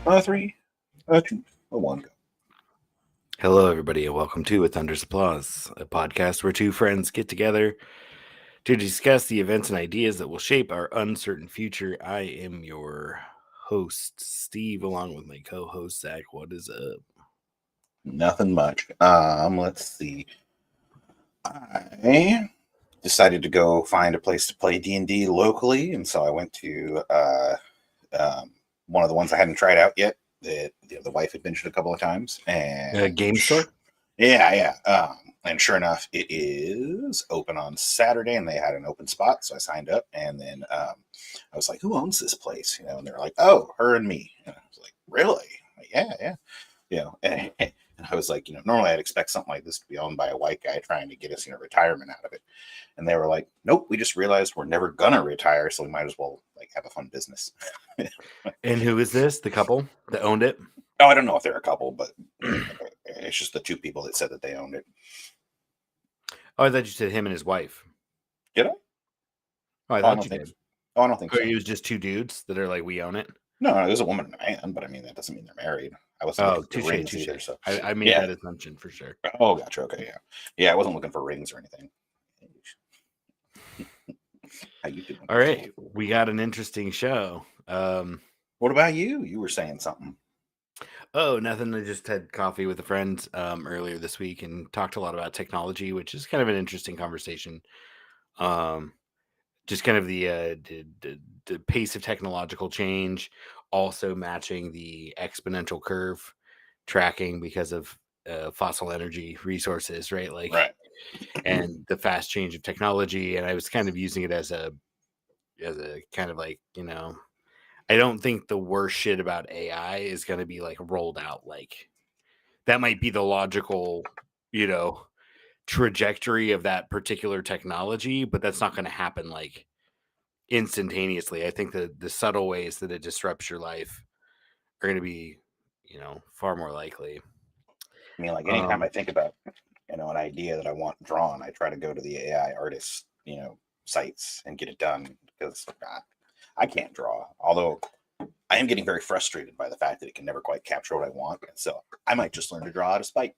Three, two, one, go. Hello, everybody, and welcome to With Thunder's Applause, a podcast where two friends get together to discuss the events and ideas that will shape our uncertain future. I am your host, Steve, along with my co-host, Zach. What is up? Nothing much. Let's see. I decided to go find a place to play D&D locally, and so I went to one of the ones I hadn't tried out yet. That the wife had mentioned a couple of times, and Game store? Yeah. And sure enough, it is open on Saturday, and they had an open spot, so I signed up. And then I was like, "Who owns this place?" And they're like, "Oh, her and me." And I was like, "Really?" Like, yeah. And I was like, normally I'd expect something like this to be owned by a white guy trying to get us, retirement out of it. And they were like, "Nope, we just realized we're never gonna retire, so we might as well have a fun business." And who is this? The couple that owned it? Oh, I don't know if they're a couple, but it's just the two people that said that they owned it. Oh, I thought you said him and his wife. Did I? Oh, I thought you did. Oh, I don't think so. It was just two dudes that are like, we own it? No, there's a woman and a man, but I mean, that doesn't mean they're married. I wasn't looking for rings either. So I made that assumption for sure. Oh, gotcha. Okay, yeah. I wasn't looking for rings or anything. How you doing? All right, we got an interesting show. What about you? You were saying something. Oh, nothing. I just had coffee with a friend earlier this week and talked a lot about technology, which is kind of an interesting conversation. Just kind of the pace of technological change, also matching the exponential curve tracking because of fossil energy resources, right? Right. And the fast change of technology. And I was kind of using it as a kind of like, I don't think the worst shit about AI is going to be rolled out. That might be the logical, trajectory of that particular technology, but that's not going to happen instantaneously. I think the subtle ways that it disrupts your life are going to be, far more likely. I mean, anytime I think about, an idea that I want drawn, I try to go to the AI artist, sites and get it done because I can't draw. Although I am getting very frustrated by the fact that it can never quite capture what I want. So I might just learn to draw out of spite.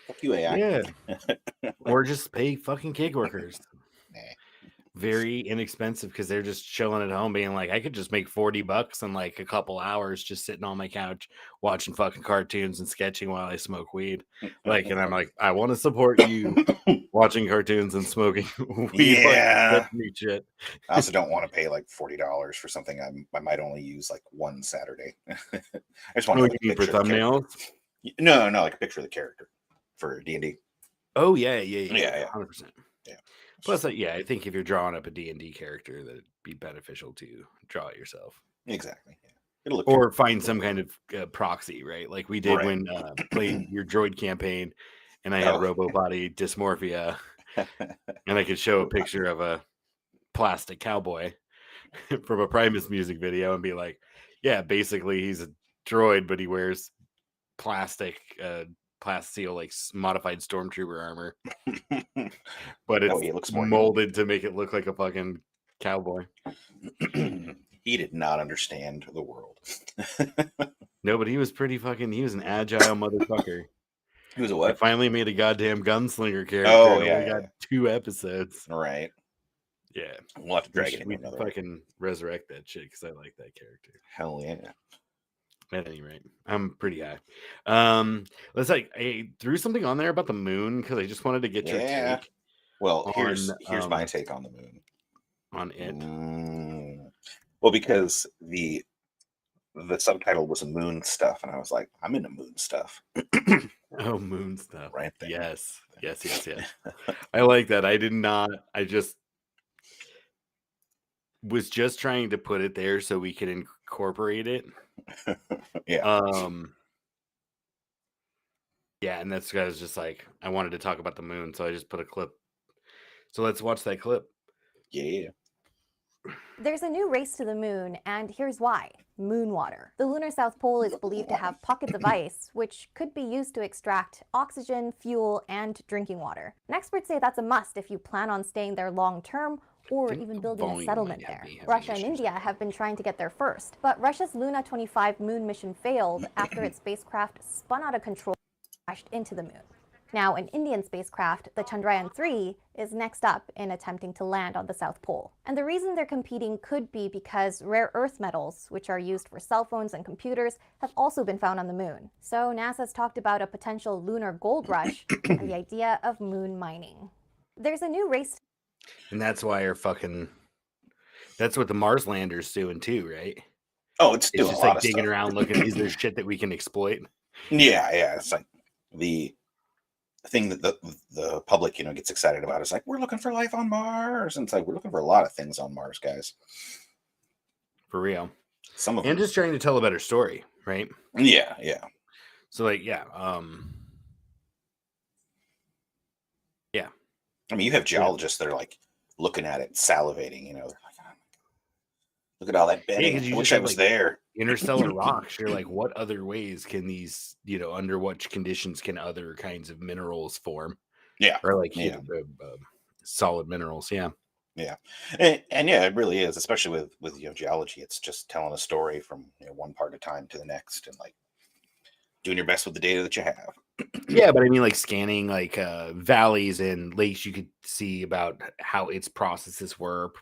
Fuck you, AI. Yeah. Or just pay fucking gig workers. Nah. Very inexpensive because they're just chilling at home being like, I could just make $40 in a couple hours just sitting on my couch watching fucking cartoons and sketching while I smoke weed. And I'm like, I want to support you watching cartoons and smoking weed. Yeah. Shit. I also don't want to pay $40 for something I might only use one Saturday. I just want to for thumbnails. No, like a picture of the character for D&D. Oh yeah, 100%. Yeah. Plus, I think if you're drawing up a D&D character, that'd be beneficial to draw it yourself. Exactly. Yeah. It'll look or find some kind of proxy, right? Like we did when playing your droid campaign, and I had robo-body dysmorphia, and I could show a picture of a plastic cowboy from a Primus music video and be like, yeah, basically he's a droid, but he wears plastic plasteel modified stormtrooper armor, but it looks molded to make it look like a fucking cowboy. He did not understand the world. No, but he was he was an agile motherfucker. He was a what? I finally made a goddamn gunslinger character. Oh yeah, we got 2 episodes. Right. Yeah, we'll have to drag it. We fucking resurrect that shit because I like that character. Hell yeah. At any rate, I'm pretty high. Let's I threw something on there about the moon because I just wanted to get your take. Well, here's my take on the moon. On it. Well, because the subtitle was moon stuff, and I was like, I'm into moon stuff. Oh, moon stuff. Right there. Yes. I like that. I just was just trying to put it there so we could incorporate it. Yeah. Yeah, and that's I was just like, I wanted to talk about the moon, so I just put a clip. So let's watch that clip. Yeah. There's a new race to the moon, and here's why. Moon water. The lunar South Pole is believed to have pockets of ice, which could be used to extract oxygen, fuel, and drinking water. And experts say that's a must if you plan on staying there long term or even building a settlement there. Russia and India have been trying to get there first, but Russia's Luna 25 moon mission failed after its spacecraft spun out of control and crashed into the moon. Now, an Indian spacecraft, the Chandrayaan-3, is next up in attempting to land on the South Pole. And the reason they're competing could be because rare earth metals, which are used for cell phones and computers, have also been found on the moon. So NASA's talked about a potential lunar gold rush and the idea of moon mining. There's a new race. And that's why that's what the Mars lander's doing too, right? Oh, it's doing just a lot like of digging stuff. around looking, is there shit that we can exploit? Yeah. It's like the thing that the public, gets excited about is like, we're looking for life on Mars. And it's like, we're looking for a lot of things on Mars, guys. For real. Some of them. And just trying to tell a better story, right? Yeah. So like, yeah. I mean, you have geologists that are like looking at it, salivating, they're like, oh, look at all that bedding. I wish I was there. Interstellar rocks. You're like, what other ways can these, under what conditions can other kinds of minerals form? Yeah. Or like solid minerals. Yeah. Yeah. And yeah, it really is, especially with geology. It's just telling a story from one part of time to the next, and like doing your best with the data that you have. Yeah, but I mean, like scanning like valleys and lakes, you could see about how its processes work.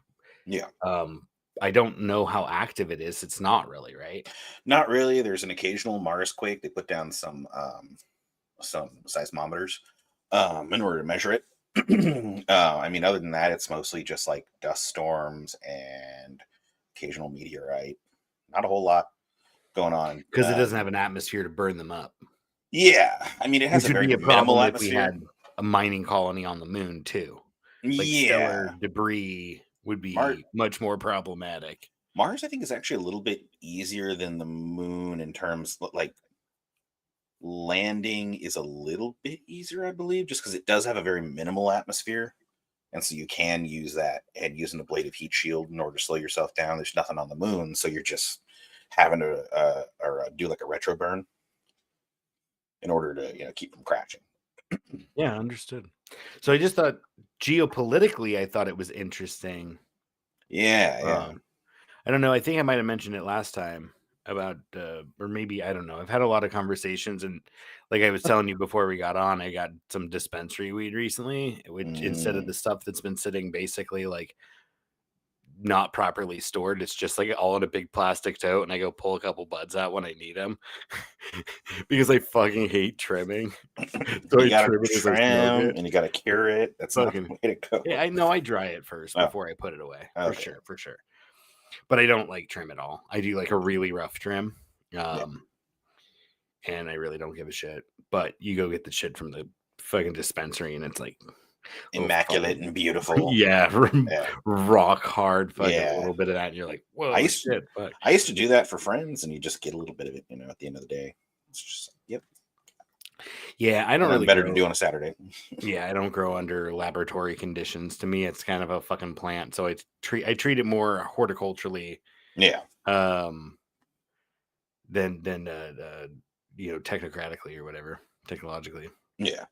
Yeah. I don't know how active it is. It's not really, right? Not really. There's an occasional Mars quake. They put down some seismometers in order to measure it. I mean, other than that, it's mostly just like dust storms and occasional meteorite. Not a whole lot going on because it doesn't have an atmosphere to burn them up. Yeah, I mean, it has a very minimal atmosphere. If we had a mining colony on the moon too, like stellar debris would be much more problematic. Mars, I think, is actually a little bit easier than the moon in terms like landing is a little bit easier, I believe, just because it does have a very minimal atmosphere. And so you can use that and using a ablative heat shield in order to slow yourself down. There's nothing on the moon, so you're just having to do like a retro burn in order to keep from crashing. Yeah, understood. So I just thought geopolitically, I thought it was interesting. Yeah. I don't know. I think I might have mentioned it last time about, or maybe, I don't know. I've had a lot of conversations, and like I was telling you before we got on, I got some dispensary weed recently, which instead of the stuff that's been sitting basically like not properly stored, it's just like all in a big plastic tote, and I go pull a couple buds out when I need them because I fucking hate trimming. So you gotta trim and you gotta cure it. That's fucking not the way to go. Yeah, I know. I dry it first before I put it away. Okay. For sure. But I don't like trim at all. I do like a really rough trim. And I really don't give a shit. But you go get the shit from the fucking dispensary and it's like immaculate and beautiful. Yeah. Rock hard fucking a little bit of that. And you're like, whoa, I used to do that for friends, and you just get a little bit of it, at the end of the day. It's just yep. Yeah, I don't really better to do on a Saturday. Yeah, I don't grow under laboratory conditions. To me, it's kind of a fucking plant. So I treat it more horticulturally. Yeah. Than technocratically or whatever, technologically. Yeah.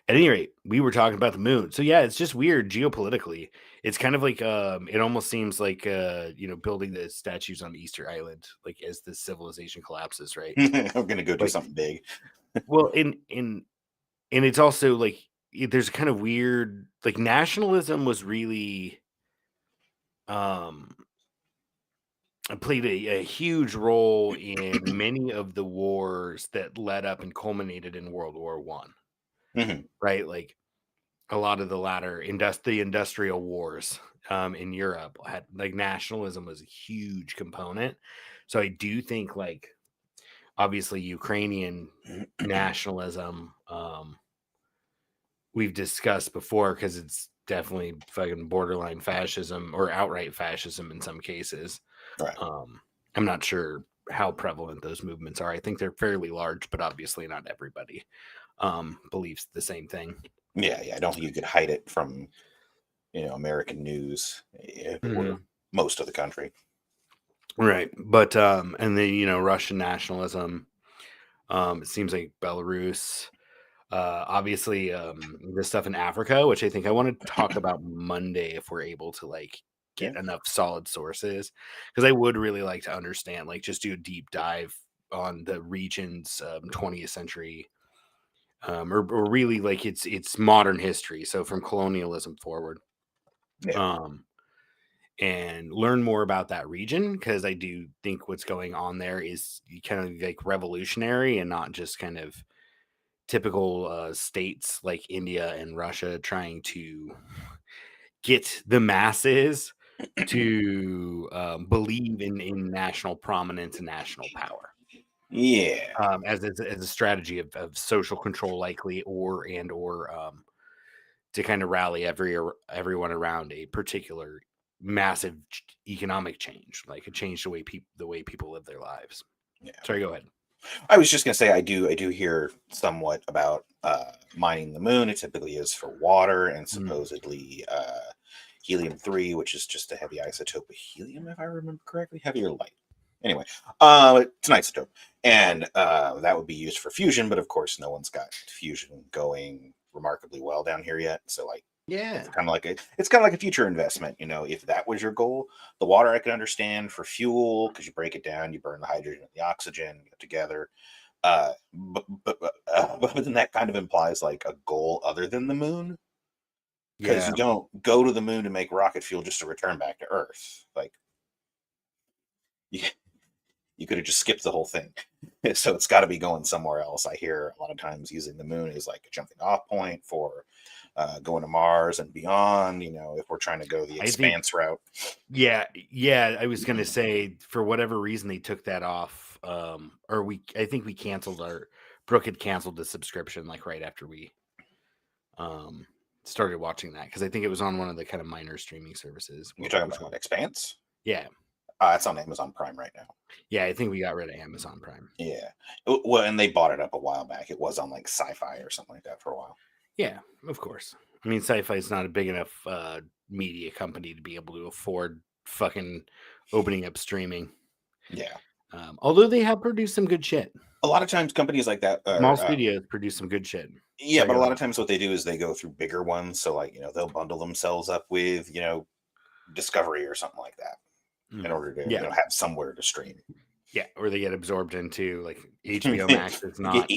At any rate, we were talking about the moon. So yeah, it's just weird geopolitically. It's kind of like it almost seems like building the statues on Easter Island, like as the civilization collapses, right? I'm gonna go do something big. Well, and it's also like there's a kind of weird like nationalism was really played a huge role in many of the wars that led up and culminated in World War One. Mm-hmm. Right, like a lot of the latter the industrial wars in Europe had like nationalism was a huge component. So I do think like obviously Ukrainian nationalism we've discussed before because it's definitely fucking borderline fascism or outright fascism in some cases. Right. I'm not sure how prevalent those movements are. I think they're fairly large, but obviously not everybody believes the same thing. Yeah, I don't think you could hide it from American news or most of the country. Right. But and then Russian nationalism, it seems like Belarus, Obviously, the stuff in Africa, which I think I want to talk about Monday if we're able to like get enough solid sources, because I would really like to understand, like, just do a deep dive on the region's 20th century, or really like it's modern history, so from colonialism forward, and learn more about that region, because I do think what's going on there is kind of like revolutionary and not just kind of typical states like India and Russia trying to get the masses to believe in national prominence and national power. As a strategy of social control, likely, or to kind of rally everyone around a particular massive economic change, like a change the way people live their lives. Sorry, go ahead. I was just gonna say I do hear somewhat about mining the moon. It typically is for water and supposedly helium-3, which is just a heavy isotope of helium, if I remember correctly, heavier light. Anyway, it's an isotope, and that would be used for fusion. But of course, no one's got fusion going remarkably well down here yet. So, like, it's kind of like a future investment. You know, if that was your goal, the water I could understand for fuel, because you break it down, you burn the hydrogen and the oxygen, get together. But then that kind of implies like a goal other than the moon, because you don't go to the moon to make rocket fuel just to return back to Earth. Like, you could have just skipped the whole thing. So it's got to be going somewhere else. I hear a lot of times using the moon is like a jumping off point for going to Mars and beyond, you know, if we're trying to go the expanse route. Yeah. I was going to say, for whatever reason, they took that off. I think we canceled Brooke had canceled the subscription like right after we started watching that, because I think it was on one of the kind of minor streaming services. You're talking about Expanse? Yeah. It's on Amazon Prime right now. Yeah, I think we got rid of Amazon Prime. Yeah. Well, and they bought it up a while back. It was on like Sci-Fi or something like that for a while. Yeah, of course. I mean, Sci-Fi is not a big enough media company to be able to afford fucking opening up streaming. Yeah. Although they have produced some good shit. A lot of times companies like that small studios produce some good shit. Yeah, but a lot of times what they do is they go through bigger ones. So, like, you know, they'll bundle themselves up with, you know, Discovery or something like that in order to you know, have somewhere to stream. Yeah, or they get absorbed into like HBO Max. It's not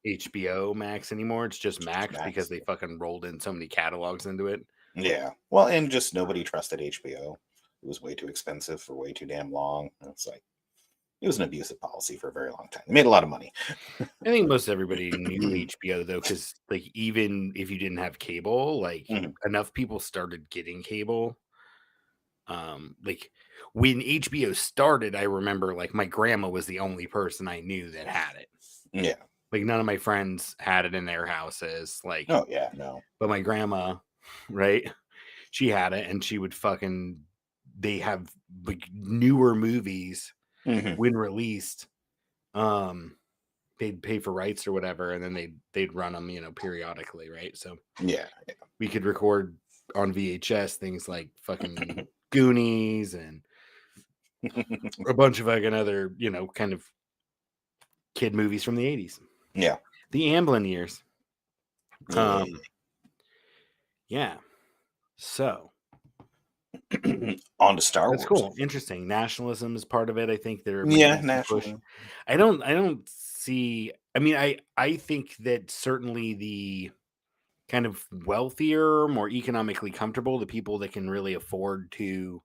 HBO Max anymore. It's just Max, because they fucking rolled in so many catalogs into it. Yeah. Well, and just nobody trusted HBO. It was way too expensive for way too damn long. It's like, it was an abusive policy for a very long time. They made a lot of money. I think most everybody knew HBO though, because like even if you didn't have cable, like enough people started getting cable. Like when HBO started, I remember like my grandma was the only person I knew that had it. Yeah. Like none of my friends had it in their houses. Like, oh yeah, no. But my grandma, right? She had it, and she would they have like newer movies when released. They'd pay for rights or whatever, and then they'd run them, you know, periodically, right? So yeah. We could record on VHS things like fucking Goonies and a bunch of fucking other, you know, kind of kid movies from the 80s. Yeah. The Amblin years. Yeah. So on to Star Wars. That's cool. Interesting. Nationalism is part of it. I think there. Nationalism. I don't see. I mean, I think that certainly the kind of wealthier, more economically comfortable, the people that can really afford to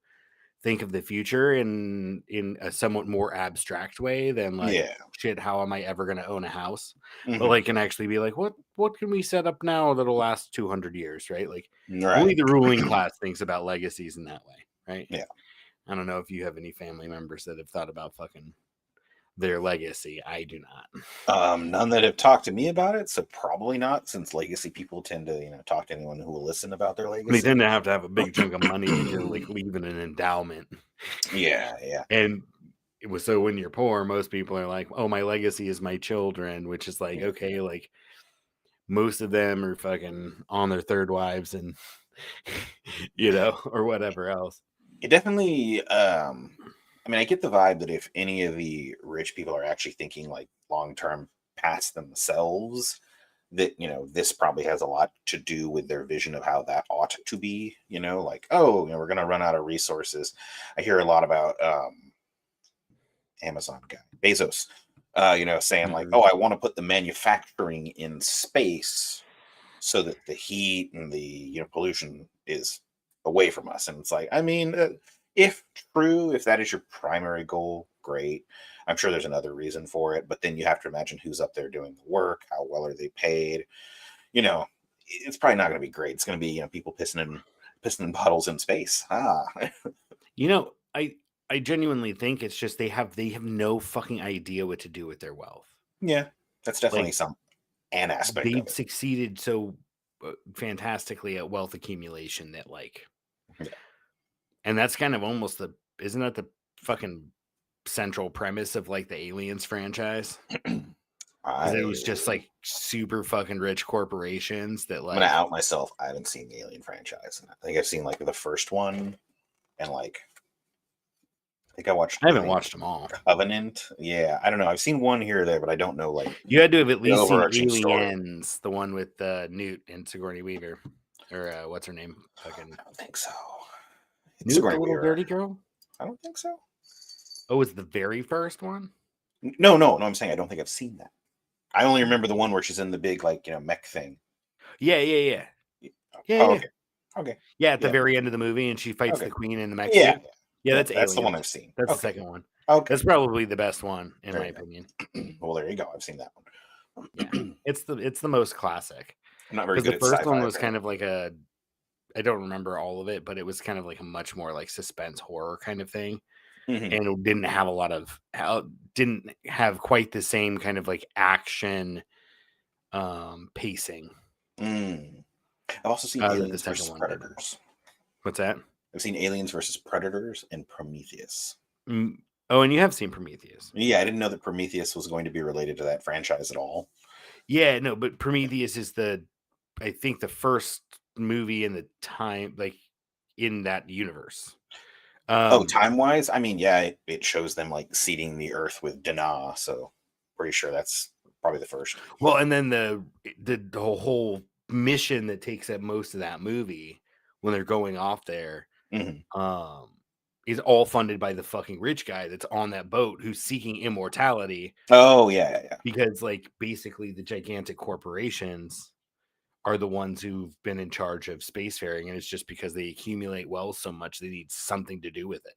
think of the future in a somewhat more abstract way than like, shit, how am I ever going to own a house? But like can actually be like, what can we set up now that'll last 200 years, right? Like only the ruling class thinks about legacies in that way, right? Yeah. I don't know if you have any family members that have thought about fucking their legacy. I do not. None that have talked to me about it, so probably not, since legacy people tend to, you know, talk to anyone who will listen about their legacy. They tend to have a big chunk of money if you're like leaving an endowment. Yeah. And it was, so when you're poor, most people are like, oh, my legacy is my children, which is like, okay, like most of them are fucking on their third wives and you know, or whatever else. It definitely I mean, I get the vibe that if any of the rich people are actually thinking like long term past themselves, that, this probably has a lot to do with their vision of how that ought to be, like, oh, we're going to run out of resources. I hear a lot about Amazon guy, Bezos, saying like, oh, I want to put the manufacturing in space so that the heat and the pollution is away from us. And it's like, I mean, if true, if that is your primary goal, great. I'm sure there's another reason for it, but then you have to imagine who's up there doing the work, how well are they paid. It's probably not going to be great. It's going to be people pissing in bottles in space. I genuinely think it's just they have no fucking idea what to do with their wealth. Yeah, that's definitely an aspect they've of it. Succeeded so fantastically at wealth accumulation that and that's kind of almost isn't that the fucking central premise of like the Aliens franchise? It was just like super fucking rich corporations that like. I'm gonna out myself. I haven't seen the Alien franchise. I think I've seen like the first one, and like I haven't watched them all. Covenant. Yeah, I don't know. I've seen one here or there, but I don't know. Like you had to have at least seen Aliens, story. The one with Newt and Sigourney Weaver, or what's her name? Fucking. I don't think so. Newt, the little dirty girl. I don't think so. Oh, it's the very first one. No. I'm saying I don't think I've seen that. I only remember the one where she's in the big mech thing. Yeah. Okay. Yeah, at the very end of the movie, and she fights the queen in the mech. Yeah, that's the one I've seen. That's the second one. Okay. That's probably the best one in my opinion. Well, there you go. I've seen that one. Yeah. It's the most classic. I'm not very good. The first one was kind of like I don't remember all of it, but it was kind of like a much more like suspense horror kind of thing. And it didn't have quite the same kind of like action pacing. I've also seen Aliens versus Predators. What's that? I've seen Aliens versus Predators and Prometheus. Oh, and you have seen Prometheus. Yeah, I didn't know that Prometheus was going to be related to that franchise at all. Yeah, no, but Prometheus is I think the first movie in the time, like in that universe. Time-wise? I mean, yeah, it shows them like seeding the earth with Dana, so pretty sure that's probably the first. Well, and then the whole mission that takes up most of that movie when they're going off there is all funded by the fucking rich guy that's on that boat who's seeking immortality. Oh, yeah. Because like basically the gigantic corporations are the ones who've been in charge of spacefaring, and it's just because they accumulate wealth so much they need something to do with it.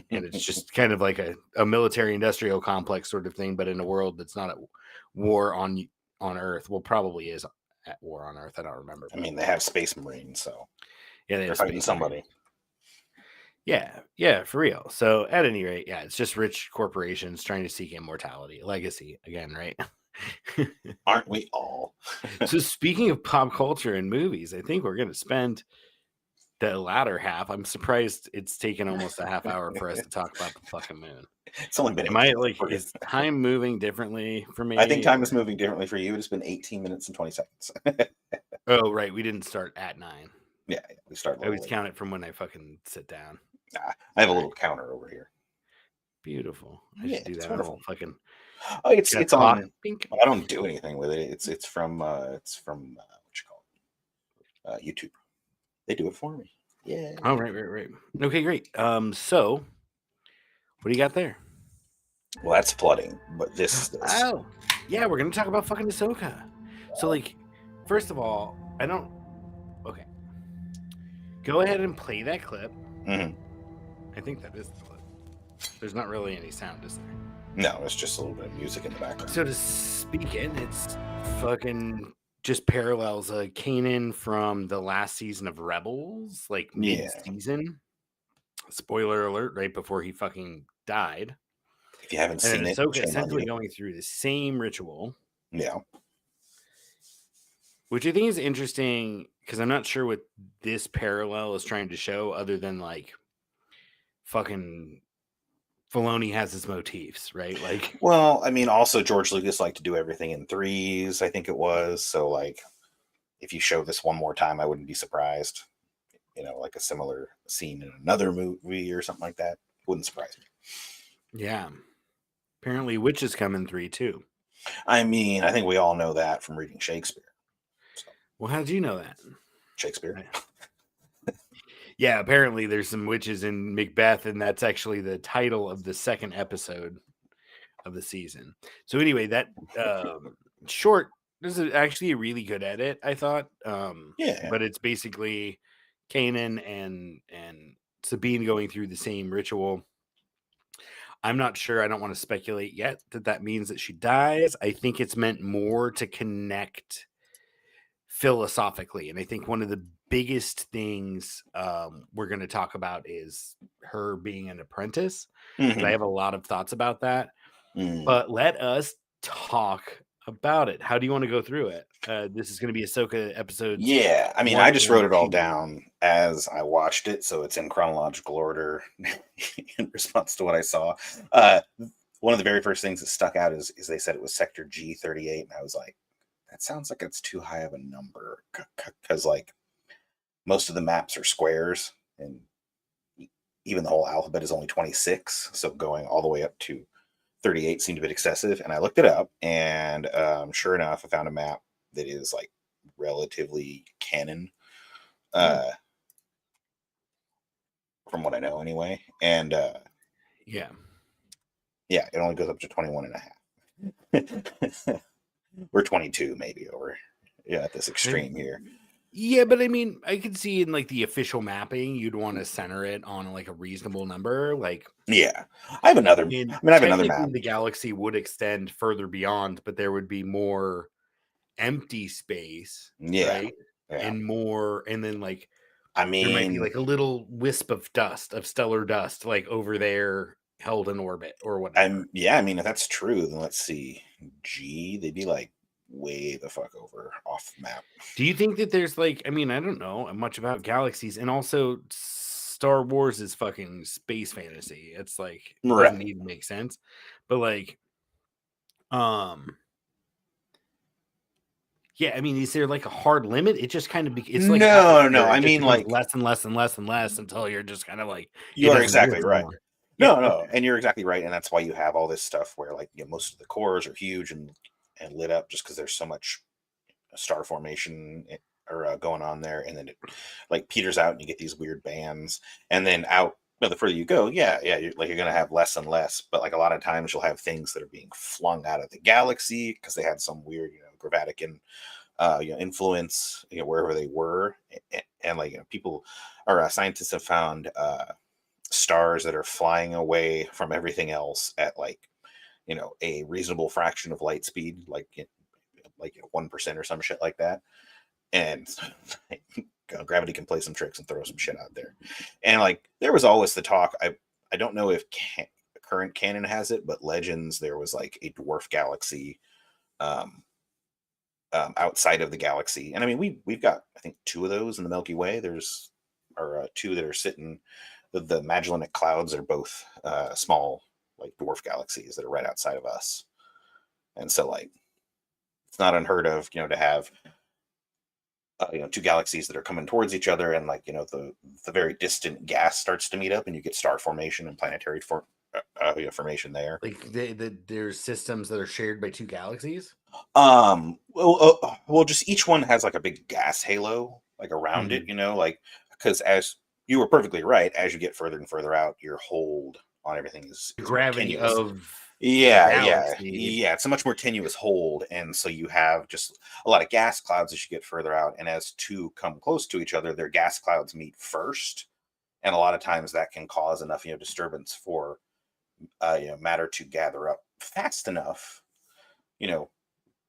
And it's just kind of like a military industrial complex sort of thing, but in a world that's not at war on Earth. Well, probably is at war on Earth. I don't remember. I mean, they have space marines, so yeah, they're fighting somebody. Yeah, for real. So at any rate, yeah, it's just rich corporations trying to seek immortality, legacy again, right? Aren't we all? So speaking of pop culture and movies, I think we're going to spend the latter half. I'm surprised it's taken almost a half hour for us to talk about the fucking moon. It's only been. Is time moving differently for me? I think time is moving differently for you. It's been 18 minutes and 20 seconds. Oh, right. We didn't start at 9. Yeah, we start. I always count it from when I fucking sit down. I have a little counter over here. Beautiful. I should do that. Wonderful. Fucking. Oh, it's on. I don't do anything with it. It's from what you call it? YouTube. They do it for me. Yeah. Oh, right. Okay, great. So what do you got there? Well, that's flooding, but this. Oh, yeah, we're gonna talk about fucking Ahsoka. So, like, first of all, Okay. Go ahead and play that clip. I think that is the clip. There's not really any sound, is there? No, it's just a little bit of music in the background. So to speak in, it's fucking just parallels Kanan from the last season of Rebels, like mid-season. Spoiler alert, right before he fucking died. If you haven't seen it, Ahsoka essentially going through the same ritual. Yeah. Which I think is interesting because I'm not sure what this parallel is trying to show other than like fucking Filoni has his motifs, right? Like, well, I mean, also George Lucas liked to do everything in threes, I think it was. So like, if you show this one more time, I wouldn't be surprised. Like a similar scene in another movie or something like that. Wouldn't surprise me. Yeah. Apparently Witches come in 3 too. I mean, I think we all know that from reading Shakespeare. So. Well, how did you know that? Shakespeare. Yeah, apparently there's some witches in Macbeth, and that's actually the title of the second episode of the season. So anyway, that short, this is actually a really good edit, I thought. Yeah. But it's basically Kanan and Sabine going through the same ritual. I'm not sure. I don't want to speculate yet that means that she dies. I think it's meant more to connect philosophically. And I think one of the biggest things we're going to talk about is her being an apprentice. Mm-hmm. I have a lot of thoughts about that. But let us talk about it. How do you want to go through it? This is going to be Ahsoka episodes. Yeah, I mean, I just wrote it all down as I watched it, so it's in chronological order in response to what I saw. One of the very first things that stuck out is they said it was Sector G38, and I was like, that sounds like it's too high of a number, because like most of the maps are squares, and even the whole alphabet is only 26, so going all the way up to 38 seemed a bit excessive. And I looked it up, and sure enough, I found a map that is like relatively canon, from what I know anyway. And yeah, it only goes up to 21 and a half. We're 22 maybe over at this extreme here. Yeah, but I mean, I could see in like the official mapping, you'd want to center it on like a reasonable number. Like, yeah, I have another. I have another map. The galaxy would extend further beyond, but there would be more empty space, right? Yeah. And more, and then like, I mean, there might be like a little wisp of dust, of stellar dust, like over there, held in orbit or whatever. I mean, if that's true, then let's see. G, they'd be like way the fuck over off the map. Do you think that there's like, I mean, I don't know much about galaxies, and also Star Wars is fucking space fantasy. It's like it doesn't even make sense. But like, yeah, I mean, is there like a hard limit? It just kind of it's like no. I mean, like less and less and less and less until you're just kind of like you're exactly right. No, and you're exactly right, and that's why you have all this stuff where like most of the cores are huge and lit up just because there's so much star formation or going on there, and then it like peters out and you get these weird bands, and then out. The further you go, you're gonna have less and less, but like a lot of times you'll have things that are being flung out of the galaxy because they had some weird, Gravatican, influence, wherever they were, and like people or scientists have found stars that are flying away from everything else at like, a reasonable fraction of light speed, like 1% or some shit like that, and gravity can play some tricks and throw some shit out there. And like there was always the talk, I don't know if current canon has it, but Legends, there was like a dwarf galaxy outside of the galaxy, and I mean we've got I think 2 of those in the Milky Way. There's 2 that are sitting. The Magellanic Clouds are both small like dwarf galaxies that are right outside of us, and so like it's not unheard of to have 2 galaxies that are coming towards each other, and like the very distant gas starts to meet up, and you get star formation and planetary formation there. Like there's systems that are shared by 2 galaxies. Well, just each one has like a big gas halo like around it, like because as you were perfectly right, as you get further and further out, your hold on everything is gravity continuous. Of yeah, it's a much more tenuous hold, and so you have just a lot of gas clouds as you get further out, and as 2 come close to each other, their gas clouds meet first, and a lot of times that can cause enough disturbance for matter to gather up fast enough,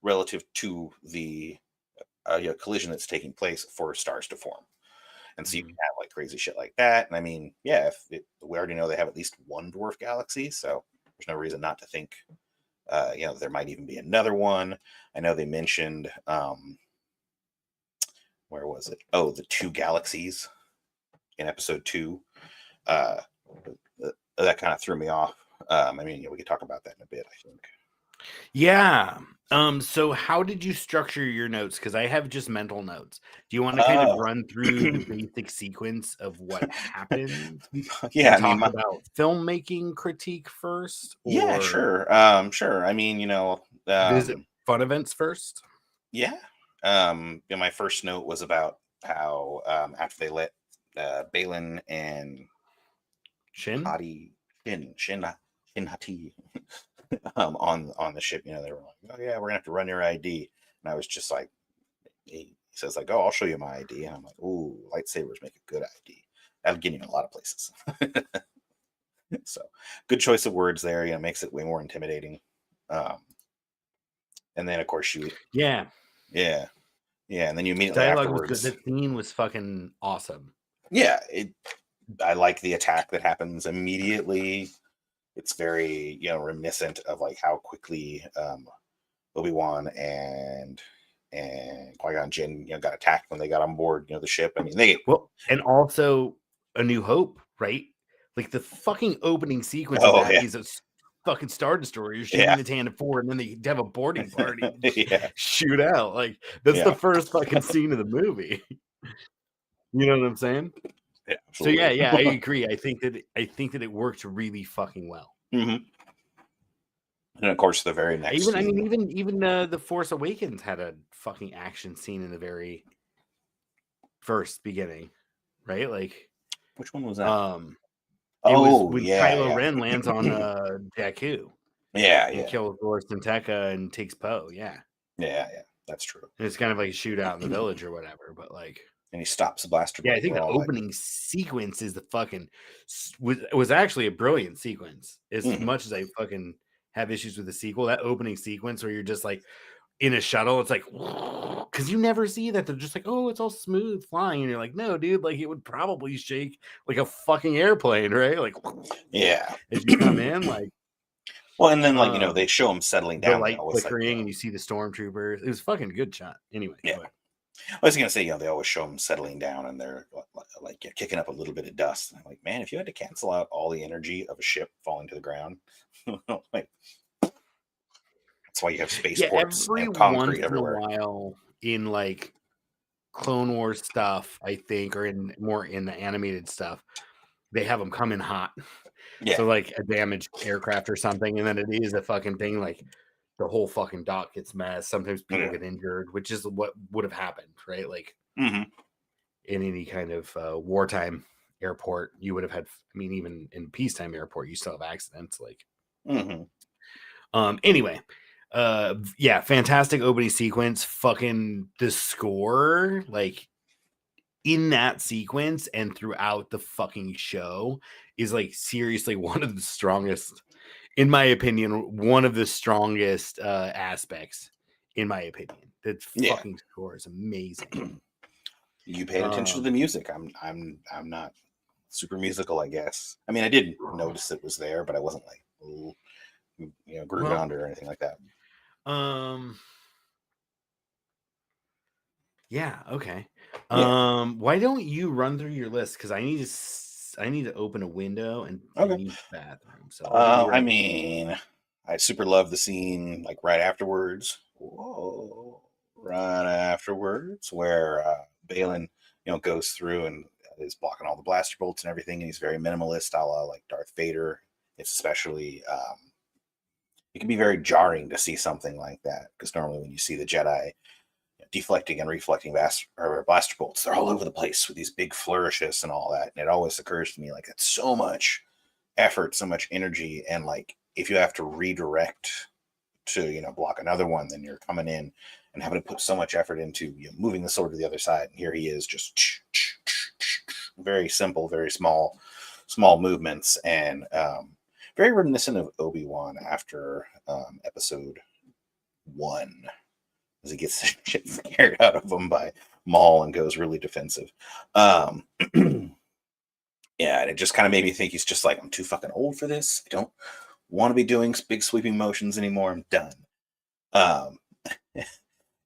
relative to the collision that's taking place for stars to form. And so you can have like crazy shit like that. And I mean, we already know they have at least 1 dwarf galaxy, so there's no reason not to think, there might even be another one. I know they mentioned, where was it? Oh, the 2 galaxies in episode 2. That kind of threw me off. I mean, we could talk about that in a bit, I think. Yeah. So how did you structure your notes? Because I have just mental notes. Do you want to kind of run through the basic sequence of what happened? Yeah, I about filmmaking critique first? Or... Yeah, sure. Sure. I mean, visit fun events first. Yeah. My first note was about how after they let Balin and Shin Hati Shin Hati on the ship, they were like, oh yeah, we're gonna have to run your ID. And I was just like, he says like, oh, I'll show you my ID. And I'm like, ooh, lightsabers make a good ID. That'll get you in a lot of places. So good choice of words there. Makes it way more intimidating. And then of course yeah. And then you immediately afterwards. Was good. The scene was fucking awesome. Yeah, I like the attack that happens immediately. It's very reminiscent of like how quickly Obi-Wan and Qui-Gon Jinn got attacked when they got on board the ship. I mean and also A New Hope, right? Like the fucking opening sequence is a fucking Star Destroyer. You're shooting the Tantive 4, and then they have a boarding party shoot out. Like that's the first fucking scene of the movie. You know what I'm saying? Yeah. Absolutely. So yeah, I agree. I think that it works really fucking well. Mm-hmm. And of course, the very next even The Force Awakens had a fucking action scene in the very first beginning, right? Like, which one was that? It was when Kylo Ren lands on Jakku. And kills Lord Santeca and takes Poe. Yeah, that's true. And it's kind of like a shootout in the village or whatever, but like, and he stops the blaster. Yeah, I think the opening sequence is the fucking was actually a brilliant sequence. As much as I fucking have issues with the sequel, that opening sequence where you're just like in a shuttle, it's like because you never see that. They're just like, oh, it's all smooth flying, and you're like, no, dude, like it would probably shake like a fucking airplane, right? Like, as you come in, like. Well, and then like they show him settling down, the light flickering, and you see the stormtroopers. It was fucking good shot. Anyway, I was gonna say, they always show them settling down, and they're like kicking up a little bit of dust. And I'm like, man, if you had to cancel out all the energy of a ship falling to the ground, like that's why you have spaceports and concrete everywhere. Every once in a while, in like Clone Wars stuff, I think, or in the animated stuff, they have them come in hot. Yeah. So like a damaged aircraft or something, and then it is a fucking thing like. The whole fucking dock gets messed. Sometimes people get injured, which is what would have happened, right? Like in any kind of wartime airport, you would have had. I mean, even in peacetime airport, you still have accidents. Like, anyway, fantastic opening sequence. Fucking the score, like in that sequence and throughout the fucking show, is like seriously one of the strongest. In my opinion, one of the strongest aspects, in my opinion, that fucking score is amazing. You paid attention to the music. I'm not super musical, I guess. I mean, I did notice it was there, but I wasn't like, grooving on or anything like that. Yeah. Okay. Why don't you run through your list? Because I need to open a window and use the bathroom. So I mean, I super love the scene like right afterwards. Where Balin, goes through and is blocking all the blaster bolts and everything, and he's very minimalist, a la like Darth Vader. It's especially it can be very jarring to see something like that, because normally when you see the Jedi deflecting and reflecting blaster bolts, they're all over the place with these big flourishes and all that. And it always occurs to me like it's so much effort, so much energy, and like if you have to redirect to block another one, then you're coming in and having to put so much effort into moving the sword to the other side. And here he is, just very simple, very small movements, and very reminiscent of Obi-Wan after episode 1. As he gets the shit scared out of him by Maul and goes really defensive. And it just kind of made me think he's just like, I'm too fucking old for this. I don't want to be doing big sweeping motions anymore. I'm done.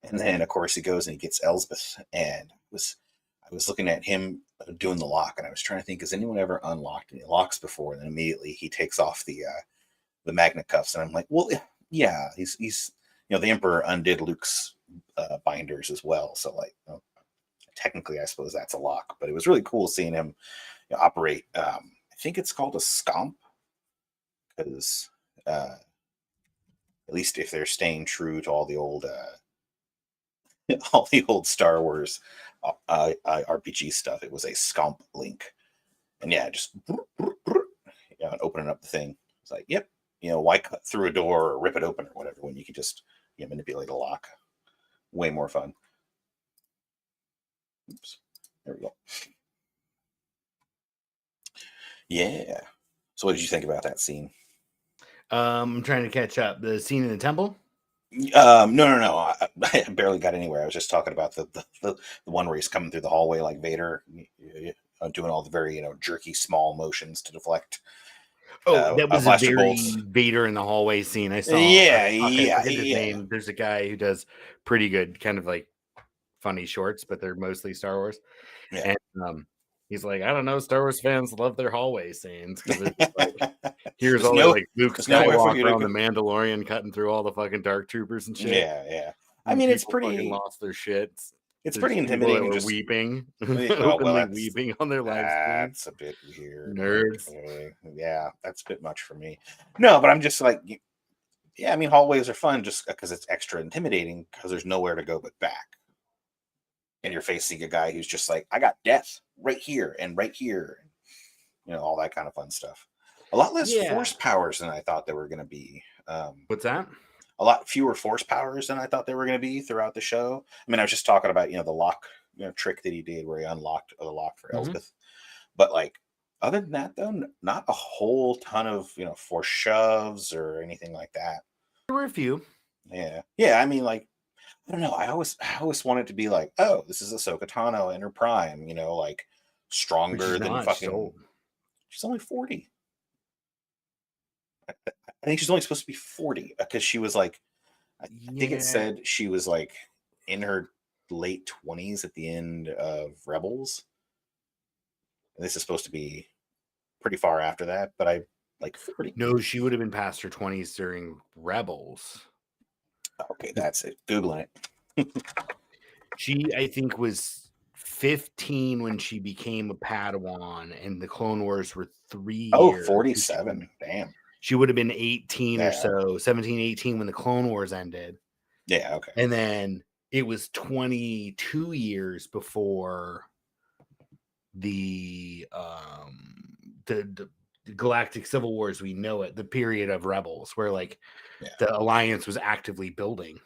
And then of course he goes and he gets Elsbeth, and I was looking at him doing the lock, and I was trying to think, has anyone ever unlocked any locks before? And then immediately he takes off the magnet cuffs, and I'm like, well, yeah, he's the Emperor undid Luke's binders as well. So like, technically, I suppose that's a lock, but it was really cool seeing him operate. I think it's called a scomp, because at least if they're staying true to all the old Star Wars RPG stuff, it was a scomp link. And yeah, just and opening up the thing. It's like, yep, why cut through a door or rip it open or whatever when you could just manipulate a lock? Way more fun. Oops, there we go. Yeah. So, what did you think about that scene? I'm trying to catch up. The scene in the temple. No. I barely got anywhere. I was just talking about the one where he's coming through the hallway like Vader, doing all the very jerky small motions to deflect. That was a very Vader in the hallway scene. I saw. Yeah. I forget his name. There's a guy who does pretty good, kind of like funny shorts, but they're mostly Star Wars. Yeah. And he's like, I don't know, Star Wars fans love their hallway scenes because it's like, here's all like Luke Skywalker on the Mandalorian cutting through all the fucking dark troopers and shit. Yeah. I mean, it's pretty fucking lost their shit. It's pretty intimidating. Just weeping, openly weeping on their live stream. That's a bit weird. Nerds. Yeah, that's a bit much for me. No, but I'm just like, yeah. I mean, hallways are fun just because it's extra intimidating because there's nowhere to go but back, and you're facing a guy who's just like, I got death right here and right here, all that kind of fun stuff. A lot less force powers than I thought there were going to be. What's that? A lot fewer force powers than I thought they were going to be throughout the show. I mean, I was just talking about, the lock, trick that he did where he unlocked the lock for Elspeth. But like, other than that, though, not a whole ton of, force shoves or anything like that. There were a few. Yeah. Yeah. I mean, like, I don't know. I always wanted to be like, oh, this is Ahsoka Tano in her prime, like stronger than fucking. She's only 40. I think she's only supposed to be 40 because she was like, I think it said she was like in her late 20s at the end of Rebels. And this is supposed to be pretty far after that, but I like 40. No, she would have been past her 20s during Rebels. Okay, that's it. Googling it. She, I think, was 15 when she became a Padawan, and the Clone Wars were 3 years. Oh, 47. Damn. She would have been 18 or so, 17, 18 when the Clone Wars ended. Yeah, okay. And then it was 22 years before the Galactic Civil Wars we know it, the period of Rebels, where like the Alliance was actively building.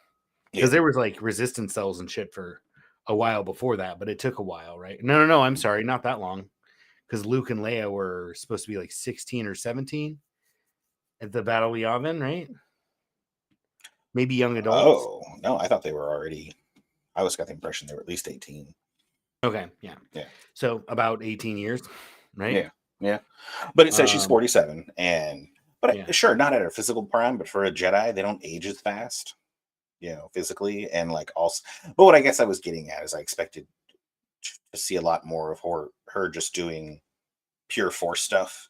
Because there was like resistance cells and shit for a while before that, but it took a while, right? No, I'm sorry, not that long. Because Luke and Leia were supposed to be like 16 or 17. At the Battle of Yavin, right? Maybe young adults. Oh, no, I thought they were already. I always got the impression they were at least 18. Okay, yeah. So about 18 years, right? Yeah. But it says she's 47, but sure, not at her physical prime, but for a Jedi, they don't age as fast, physically, and like also. But what I guess I was getting at is I expected to see a lot more of her just doing pure Force stuff.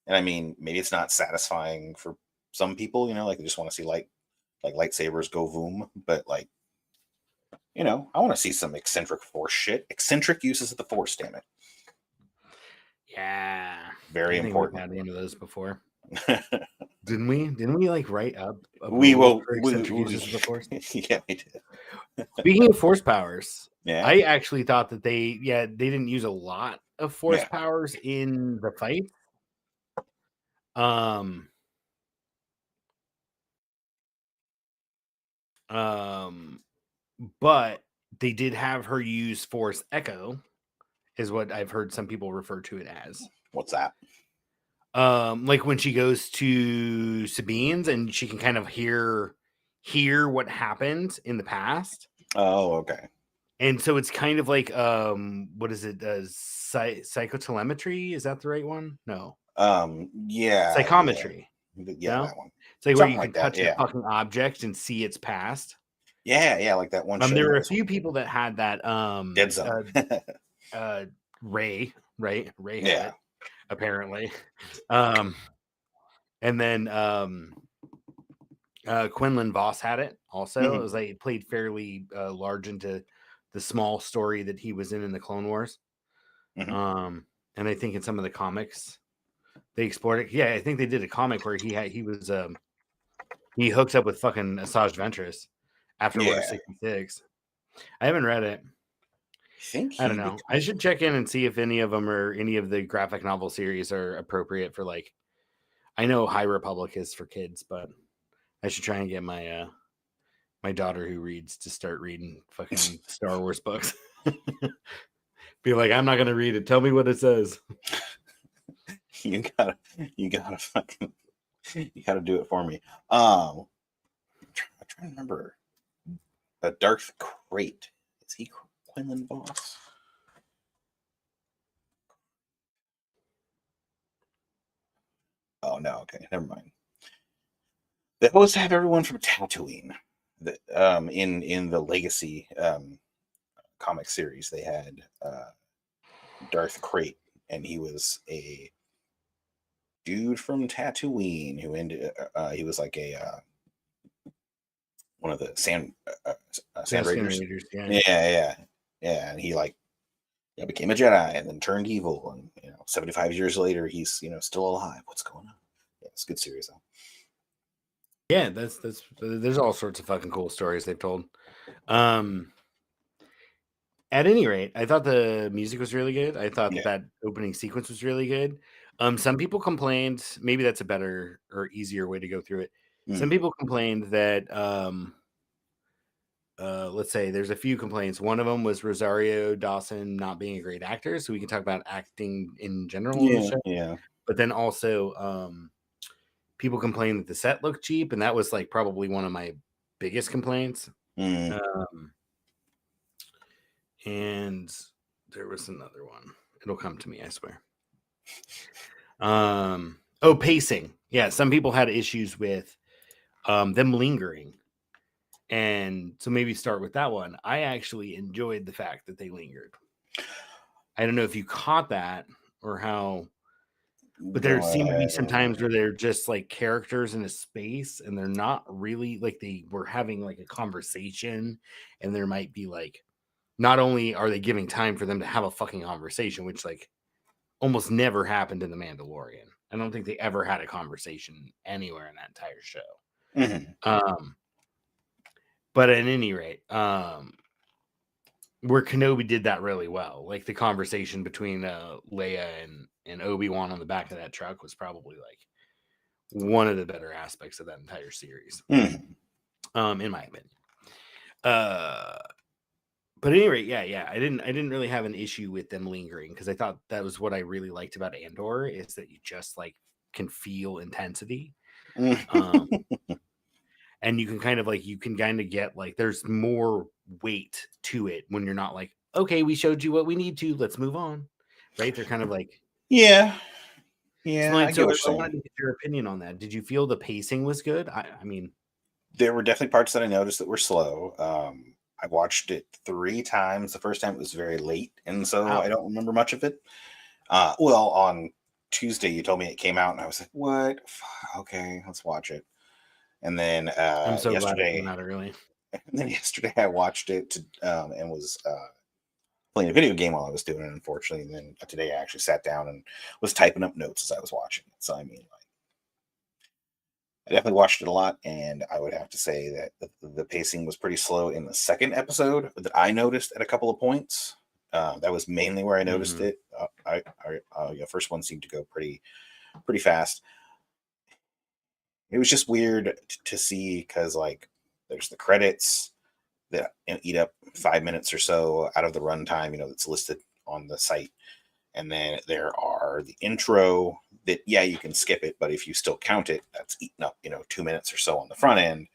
And I mean, maybe it's not satisfying for some people, like they just want to see like lightsabers go boom. But like, I want to see some eccentric Force shit. Eccentric uses of the Force, damn it. Yeah. Very important. We've had one of those before. Didn't we like write up? We will. Uses of the Force? Yeah, we did. Speaking of Force powers, I actually thought that they didn't use a lot of Force powers in the fight. But they did have her use Force Echo, is what I've heard some people refer to it as. What's that? Like when she goes to Sabine's and she can kind of hear what happened in the past. Oh, okay. And so it's kind of like what is it? Psychotelemetry? Is that the right one? No. Yeah. Psychometry. Yeah, that one. It's like where you can touch a fucking object and see its past. Yeah, like that one. There were a few people that had that. Dead Zone. Ray, right? Ray had it, apparently. And then Quinlan Voss had it also. Mm-hmm. It was like it played fairly large into the small story that he was in the Clone Wars. Mm-hmm. And I think in some of the comics they explored it. Yeah, I think they did a comic where he was He hooks up with fucking Asajj Ventress after Order 66. I haven't read it. I don't know. I should check in and see if any of them or any of the graphic novel series are appropriate for like. I know High Republic is for kids, but I should try and get my my daughter who reads to start reading fucking Star Wars books. Be like, I'm not gonna read it. Tell me what it says. You gotta do it for me. I'm trying to remember. Darth Crate. Is he Quinlan Voss? Oh no, okay, never mind. They always have everyone from Tatooine. In the Legacy comic series, they had Darth Crate, and he was a dude from Tatooine who ended. He was like a one of the Sand Raiders. Yeah, and he like became a Jedi and then turned evil, and 75 years later he's still alive. What's going on? Yeah, it's a good series though. Yeah, that's there's all sorts of fucking cool stories they've told. At any rate, I thought the music was really good. I thought that opening sequence was really good. Some people complained, maybe that's a better or easier way to go through it. Some people complained that let's say there's a few complaints. One of them was Rosario Dawson not being a great actor, so we can talk about acting in general in the show. Yeah. But then also people complained that the set looked cheap, and that was like probably one of my biggest complaints. And there was another one. It'll come to me, I swear. Pacing. Yeah, some people had issues with them lingering. And so maybe start with that one. I actually enjoyed the fact that they lingered. I don't know if you caught that or how, but there seemed to be some times where they're just like characters in a space and they're not really like they were having like a conversation, and there might be like, not only are they giving time for them to have a fucking conversation, which like almost never happened in The Mandalorian. I don't think they ever had a conversation anywhere in that entire show. But at any rate, where Kenobi did that really well, like the conversation between Leia and Obi-Wan on the back of that truck was probably like one of the better aspects of that entire series, in my opinion. But at any rate, yeah, I didn't really have an issue with them lingering, because I thought that was what I really liked about Andor, is that you just like can feel intensity. And you can kind of get like there's more weight to it when you're not like, okay, we showed you what we need to, let's move on, right? They're kind of like, yeah. So I wanted to get your opinion on that. Did you feel the pacing was good? I mean, there were definitely parts that I noticed that were slow. I watched it 3 times. The first time it was very late, and so I don't remember much of it. Well, on Tuesday you told me it came out, and I was like, "What? Okay, let's watch it." And then I'm so yesterday, glad it came out early. And then yesterday I watched it and was playing a video game while I was doing it, unfortunately. And then today I actually sat down and was typing up notes as I was watching it. So I mean, I definitely watched it a lot, and I would have to say that the pacing was pretty slow in the second episode that I noticed at a couple of points. That was mainly where I noticed it. The first one seemed to go pretty fast. It was just weird to see, because like there's the credits that eat up 5 minutes or so out of the runtime, that's listed on the site. And then there are the intro that, you can skip it, but if you still count it, that's eating up, 2 minutes or so on the front end.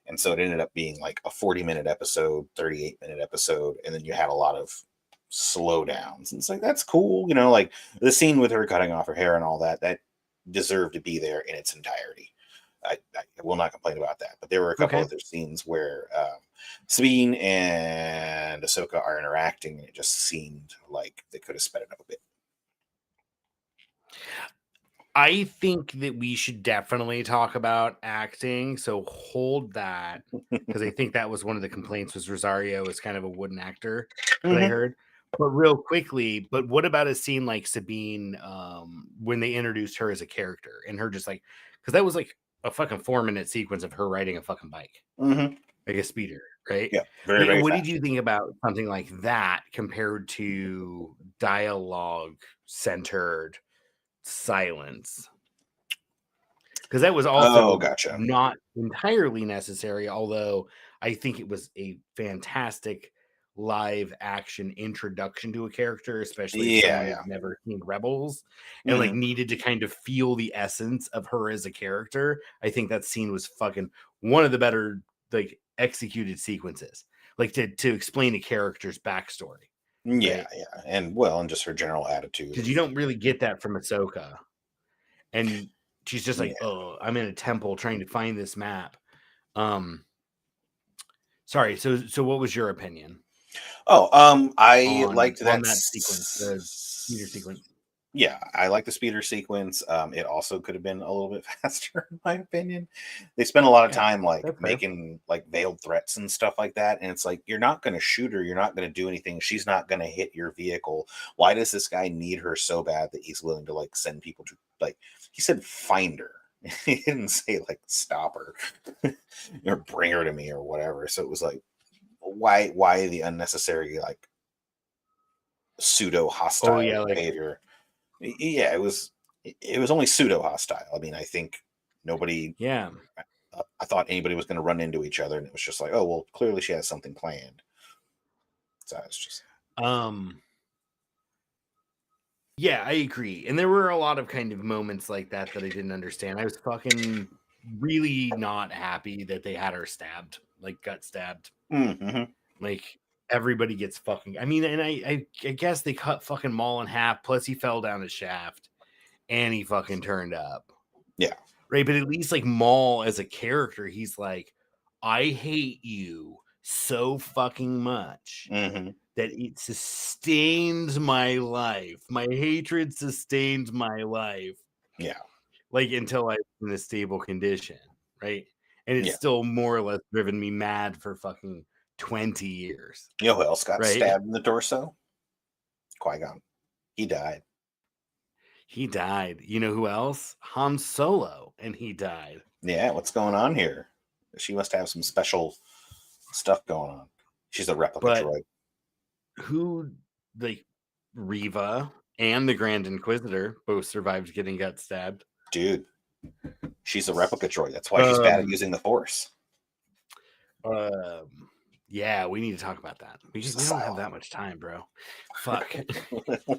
And so it ended up being like a 40-minute episode, 38-minute episode. And then you had a lot of slowdowns. And it's like, that's cool. Like the scene with her cutting off her hair and all that deserved to be there in its entirety. I will not complain about that. But there were a couple other scenes where Sabine and Ahsoka are interacting, and it just seemed like they could have sped it up a bit. I think that we should definitely talk about acting, so hold that, because I think that was one of the complaints, was Rosario is kind of a wooden actor that I heard. But real quickly, what about a scene like Sabine when they introduced her as a character, and her just like, because that was like a fucking 4-minute sequence of her riding a fucking bike, like a speeder, right? Yeah, very, very what fast. did you think about something like that compared to dialogue centered silence? Because that was also not entirely necessary, although I think it was a fantastic live action introduction to a character, especially if someone had never seen Rebels and like needed to kind of feel the essence of her as a character. I think that scene was fucking one of the better like executed sequences, like to explain a character's backstory. Yeah, right? Yeah, and just her general attitude. Because you don't really get that from Ahsoka, and she's just like, oh, I'm in a temple trying to find this map. Sorry. So what was your opinion? I liked that sequence, the speeder sequence. Yeah, I like the speeder sequence. It also could have been a little bit faster, in my opinion. They spent a lot of time like making like veiled threats and stuff like that, and it's like you're not going to shoot her, you're not going to do anything. She's not going to hit your vehicle. Why does this guy need her so bad that he's willing to like send people to like? He said find her. He didn't say like stop her or bring her to me or whatever. So it was like, why the unnecessary like pseudo hostile behavior? Yeah, it was only pseudo hostile. I mean, I think nobody. Yeah. I thought anybody was going to run into each other, and it was just like, oh well, clearly she has something planned. So it's just. Yeah, I agree, and there were a lot of kind of moments like that I didn't understand. I was fucking really not happy that they had her stabbed, like gut stabbed. Mm-hmm. Like everybody gets fucking. I mean, and I guess they cut fucking Maul in half. Plus, he fell down a shaft, and he fucking turned up. Yeah, right. But at least like Maul as a character, he's like, I hate you so fucking much that it sustains my life. My hatred sustains my life. Yeah, like until I'm in a stable condition, right? And it's still more or less driven me mad for fucking 20 years. You know who else got stabbed in the torso? Qui-Gon. He died. He died. You know who else? Han Solo, and he died. Yeah, what's going on here? She must have some special stuff going on. She's a replica droid. Who, like Reva and the Grand Inquisitor both survived getting gut stabbed. Dude, she's a replica droid. That's why she's bad at using the Force. Yeah, we need to talk about that. We don't have that much time, bro. Fuck.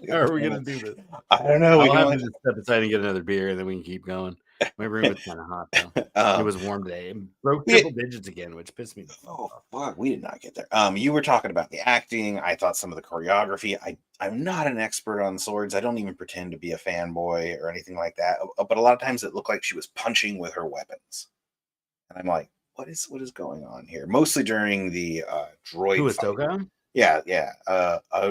How are we gonna do this? I don't know. I'll have to just step aside and get another beer, and then we can keep going. My room was kind of hot though. It was warm today. It broke triple digits again, which pissed me off. Oh fuck, we did not get there. You were talking about the acting. I thought some of the choreography. I'm not an expert on swords. I don't even pretend to be a fanboy or anything like that. But a lot of times it looked like she was punching with her weapons, and I'm like, what is going on here? Mostly during the droid. Who, Ahsoka? Yeah.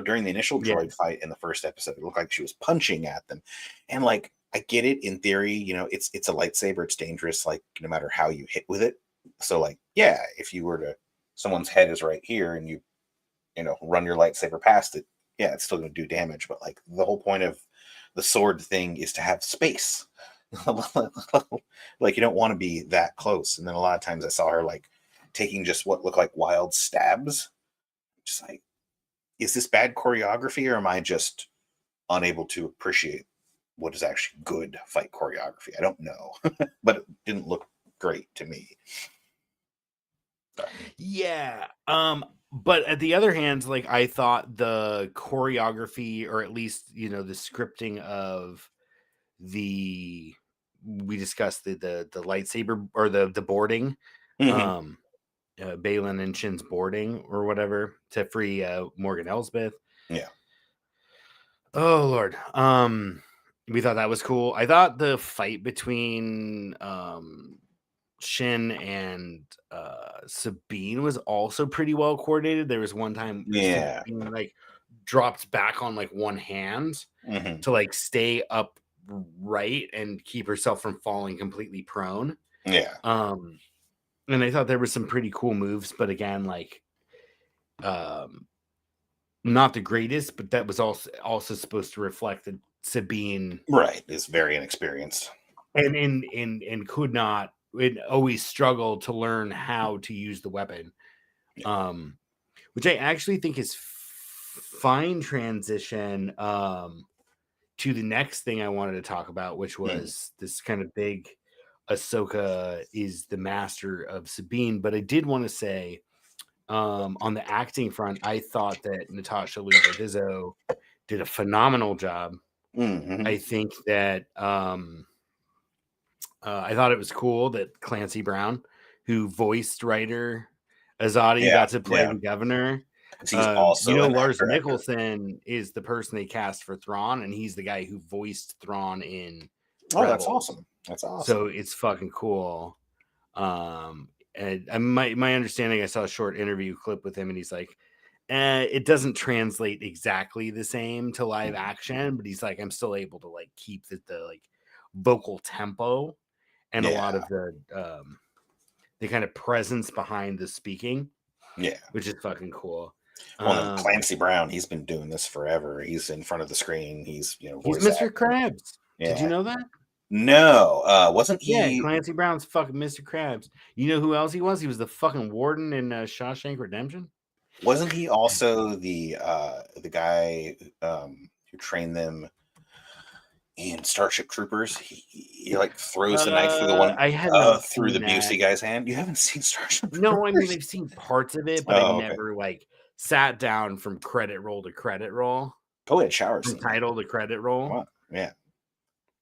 During the initial droid fight in the first episode, it looked like she was punching at them, and like. I get it in theory, it's a lightsaber. It's dangerous, like no matter how you hit with it. So like, yeah, if you were to, someone's head is right here and you run your lightsaber past it, yeah, it's still going to do damage. But like the whole point of the sword thing is to have space. Like you don't want to be that close. And then a lot of times I saw her like taking just what looked like wild stabs. Just like, is this bad choreography or am I just unable to appreciate what is actually good fight choreography? I don't know, but it didn't look great to me. Yeah. But at the other hand, like I thought the choreography, or at least, the scripting of we discussed the lightsaber or the boarding, Balin and Shin's boarding or whatever to free Morgan Elsbeth. Yeah. Oh Lord. We thought that was cool. I thought the fight between Shin and Sabine was also pretty well coordinated. There was one time Sabine like dropped back on like one hand to like stay upright and keep herself from falling completely prone. Yeah. And I thought there were some pretty cool moves, but again, like not the greatest, but that was also supposed to reflect that Sabine is very inexperienced and could not always struggled to learn how to use the weapon, which I actually think is fine transition to the next thing I wanted to talk about, which was this kind of big Ahsoka is the master of Sabine. But I did want to say on the acting front, I thought that Natasha Liu Bordizzo did a phenomenal job. I think that I thought it was cool that Clancy Brown, who voiced writer Azadi, got to play the governor. He's also Lars Mikkelsen is the person they cast for Thrawn, and he's the guy who voiced Thrawn in Rebels. That's awesome. That's awesome. So it's fucking cool. And my understanding, I saw a short interview clip with him, and he's like, it doesn't translate exactly the same to live action, but he's like, I'm still able to like keep the like vocal tempo and a lot of the kind of presence behind the speaking. Yeah. Which is fucking cool. Well, Clancy Brown, he's been doing this forever. He's in front of the screen. He's he's Mr. Krabs. Yeah. Did you know that? No, wasn't he? Yeah, Clancy Brown's fucking Mr. Krabs. You know who else he was? He was the fucking warden in Shawshank Redemption. Wasn't he also the guy who trained them in Starship Troopers? He like throws the knife through the one through the Busey guy's hand. You haven't seen Starship Troopers? No, I mean I've seen parts of it, but I've never like sat down from credit roll to credit roll. Go ahead, showers. From title to credit roll. Yeah.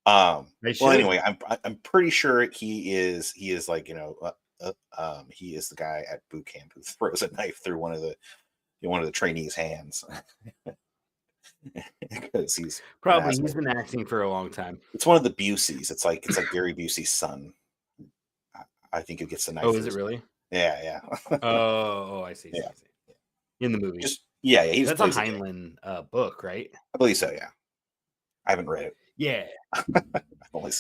Well, anyway, I'm pretty sure he is like, he is the guy at boot camp who throws a knife through one of the trainees' hands. Because he's been acting for a long time. It's one of the Buseys. It's like Gary Busey's son. I think it gets the knife. Oh, is it really? Yeah. I see. Yeah. In the movie. That's a Heinlein book, right? I believe so. Yeah, I haven't read it. Yeah.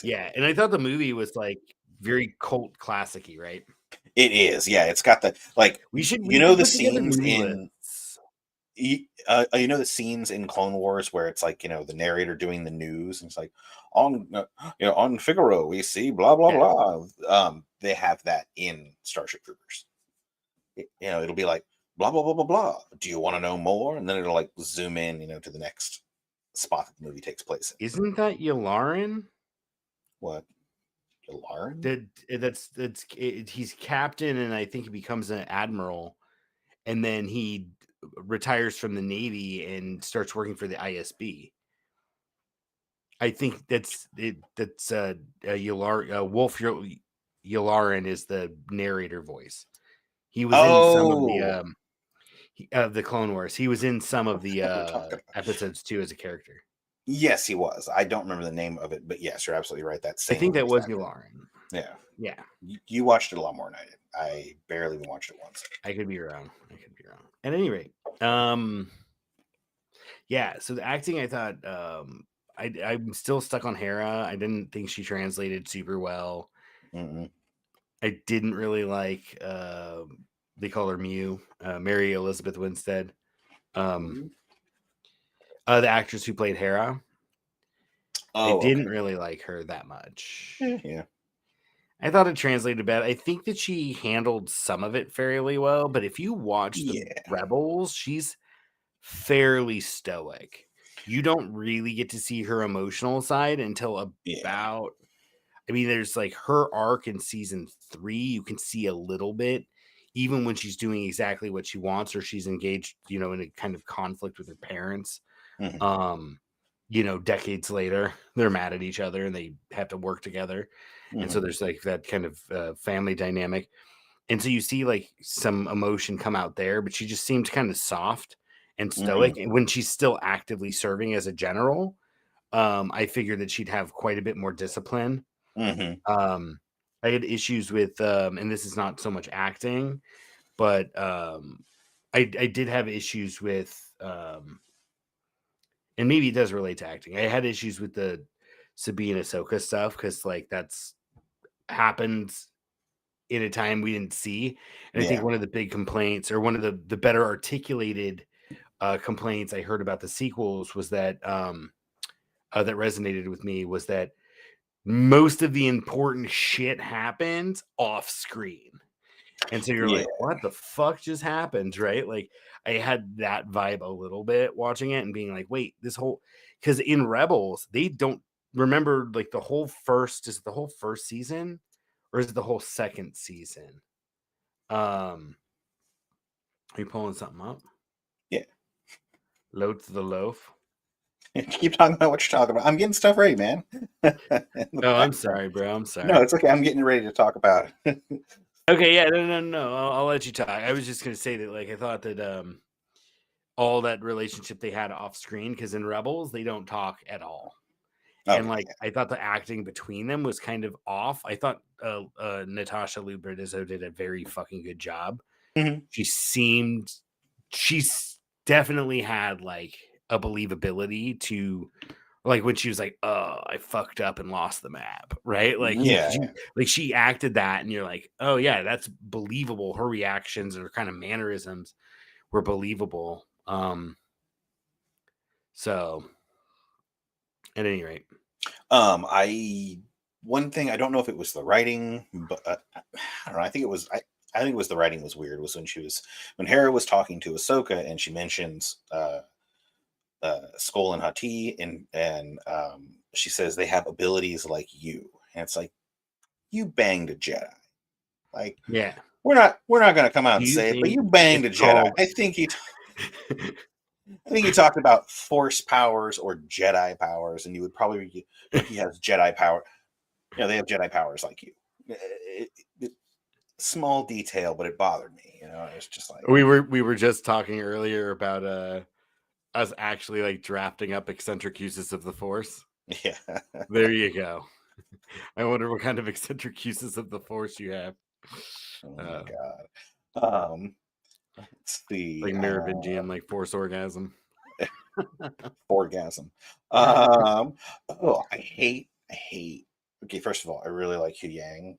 Yeah, and I thought the movie was like very cult classic-y, right? It is. Yeah, it's got the like. The scenes in. The scenes in Clone Wars where it's like the narrator doing the news and it's like on Figaro we see blah blah blah. They have that in Starship Troopers. It'll be like blah blah blah blah blah. Do you want to know more? And then it'll like zoom in, to the next spot that the movie takes place in. Isn't that Yularen? What? Yularen? He's captain, and I think he becomes an admiral, and then he retires from the Navy and starts working for the ISB. I think that's it. That's Wolf Yularen is the narrator voice. He was in some of the Clone Wars. He was in some of the episodes too as a character. Yes, he was. I don't remember the name of it, but yes, you're absolutely right. I think that was Yularen. Yeah. You watched it a lot more than I did. I barely even watched it once. I could be wrong. At any rate, so the acting, I thought, I'm still stuck on Hera. I didn't think she translated super well. Mm-hmm. I didn't really like, they call her Mew, Mary Elizabeth Winstead. The actress who played Hera. I didn't really like her that much. Yeah. I thought it translated bad. I think that she handled some of it fairly well, but if you watch the Rebels, she's fairly stoic. You don't really get to see her emotional side until about there's like her arc in season 3, you can see a little bit, even when she's doing exactly what she wants, or she's engaged, in a kind of conflict with her parents. Mm-hmm. Decades later, they're mad at each other and they have to work together. Mm-hmm. And so there's like that kind of family dynamic. And so you see like some emotion come out there, but she just seemed kind of soft and stoic. Mm-hmm. And when she's still actively serving as a general, I figured that she'd have quite a bit more discipline. Mm-hmm. I had issues with, and this is not so much acting, but I did have issues with, and maybe it does relate to acting. I had issues with the Sabine Ahsoka stuff because like that's happened in a time we didn't see. And I think one of the big complaints, or one of the better articulated complaints I heard about the sequels was that that resonated with me was that most of the important shit happens off screen. And so you're like, what the fuck just happened? Right? Like, I had that vibe a little bit watching it and being like, wait, this whole, because in Rebels, they don't remember like the whole first season, or is it the whole second season? Are you pulling something up? Yeah. Load to the loaf. Keep talking about what you're talking about. I'm getting stuff ready, man. Oh, I'm sorry, bro. I'm sorry. No, it's okay. I'm getting ready to talk about it. Okay, yeah, no. I'll let you talk. I was just gonna say that, like, I thought that all that relationship they had off screen, because in Rebels they don't talk at all. And like, I thought the acting between them was kind of off. I thought Natasha Liu-Bordizzo did a very fucking good job. Mm-hmm. She's definitely had like a believability to, like, when she was like, oh, I fucked up and lost the map, right? Like, she acted that, and you're like, oh yeah, that's believable. Her reactions and her kind of mannerisms were believable. So at any rate, one thing, I don't know if it was the writing, but I don't know. I think it was the writing was weird. Was when Hera was talking to Ahsoka and she mentions Skull and Hati, and she says they have abilities like you, and it's like, you banged a Jedi. Like, yeah, we're not going to come out and say it, but you banged a Jedi. I think he talked about Force powers or Jedi powers, and you would probably, he has Jedi power. You know, they have Jedi powers like you. Small detail, but it bothered me. You know, it's just like, we were just talking earlier about us actually like drafting up eccentric uses of the Force. Yeah, there you go. I wonder what kind of eccentric uses of the Force you have. Oh my god. Let's see. Like Merovingian, like Force orgasm. Orgasm. I hate. Okay, first of all, I really like Hu Yang.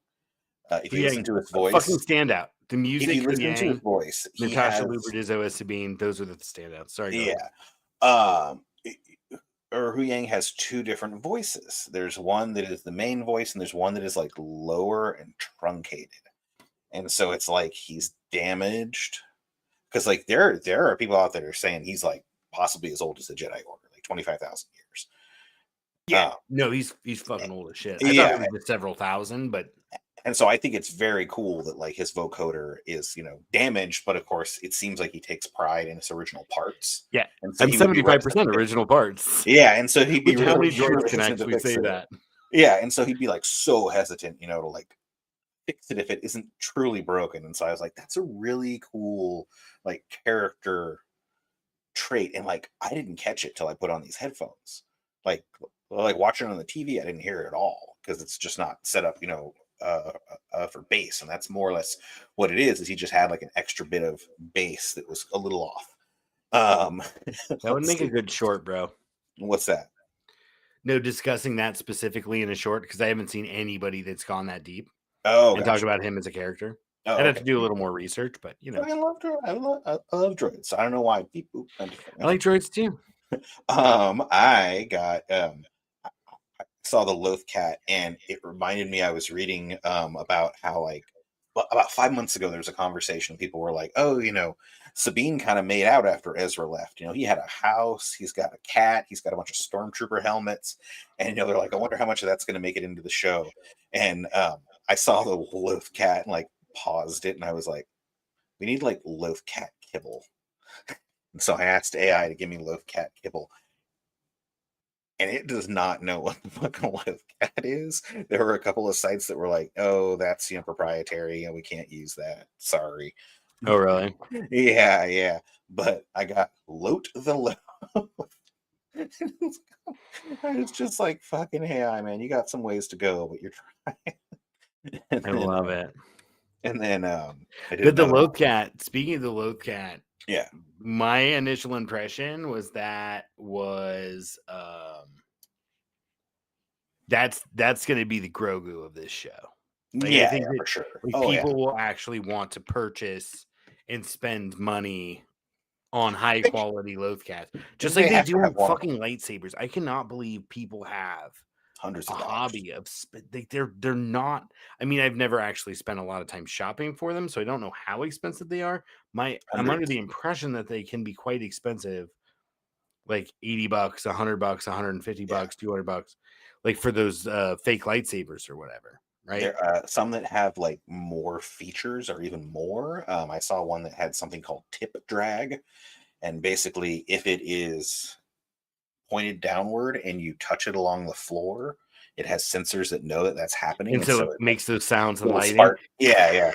If you listen to his voice, fucking standout. The music. If you listen to his voice, Natasha Liu-Bordizzo as Sabine. Those are the standouts. Sorry. Yeah. Hu Yang has two different voices. There's one that is the main voice, and there's one that is like lower and truncated. And so it's like he's damaged, because like there are people out there saying he's like possibly as old as the Jedi Order, like 25,000 years. Yeah, no, he's fucking old as shit. I thought it was several thousand, but. And so I think it's very cool that like his vocoder is, damaged, but of course it seems like he takes pride in his original parts. Yeah, and so I'm 75% original parts. Yeah, and so he'd be how many droids can actually say that? Yeah, and so he'd be like so hesitant, to like fix it if it isn't truly broken. And so I was like, that's a really cool like character trait, and like I didn't catch it till I put on these headphones. Like watching on the TV, I didn't hear it at all because it's just not set up, for bass, and that's more or less what it is he just had like an extra bit of bass that was a little off. That would make a good short, bro. What's that? No, discussing that specifically in a short, because I haven't seen anybody that's gone that deep. And talk about him as a character. I'd have to do a little more research, but I love droids. I don't know why people. I like droids too. I saw the Loth Cat, and it reminded me, I was reading about how like about 5 months ago there was a conversation. People were like, oh, Sabine kind of made out after Ezra left. He had a house, he's got a cat, he's got a bunch of stormtrooper helmets, and they're like, I wonder how much of that's going to make it into the show. And I saw the Loth Cat and like paused it, and I was like, we need like Loth Cat kibble. And so I asked AI to give me Loth Cat kibble, and it does not know what the fucking Loth Cat is. There were a couple of sites that were like, oh, that's proprietary, and we can't use that. Sorry. Oh, really? Yeah. But I got Loat the Loaf. I was just like, fucking AI, man, you got some ways to go, but you're trying. I love it. And then the Loth Cat. Speaking of the Loth Cat, yeah, my initial impression was that's going to be the Grogu of this show. Like, I think that, for sure. People will actually want to purchase and spend money on high quality Loth Cats, just like they do on fucking lightsabers. I cannot believe people have hundreds a of dollars. hobby of they're not. I mean, I've never actually spent a lot of time shopping for them, so I don't know how expensive they are. I'm under the impression that they can be quite expensive, like $80, $100, $150, $200, like for those fake lightsabers or whatever, right? There are some that have like more features or even more. I saw one that had something called tip drag, and basically, if it is pointed downward and you touch it along the floor, it has sensors that know that that's happening, and so it it makes those sounds and lighting. spark. Yeah.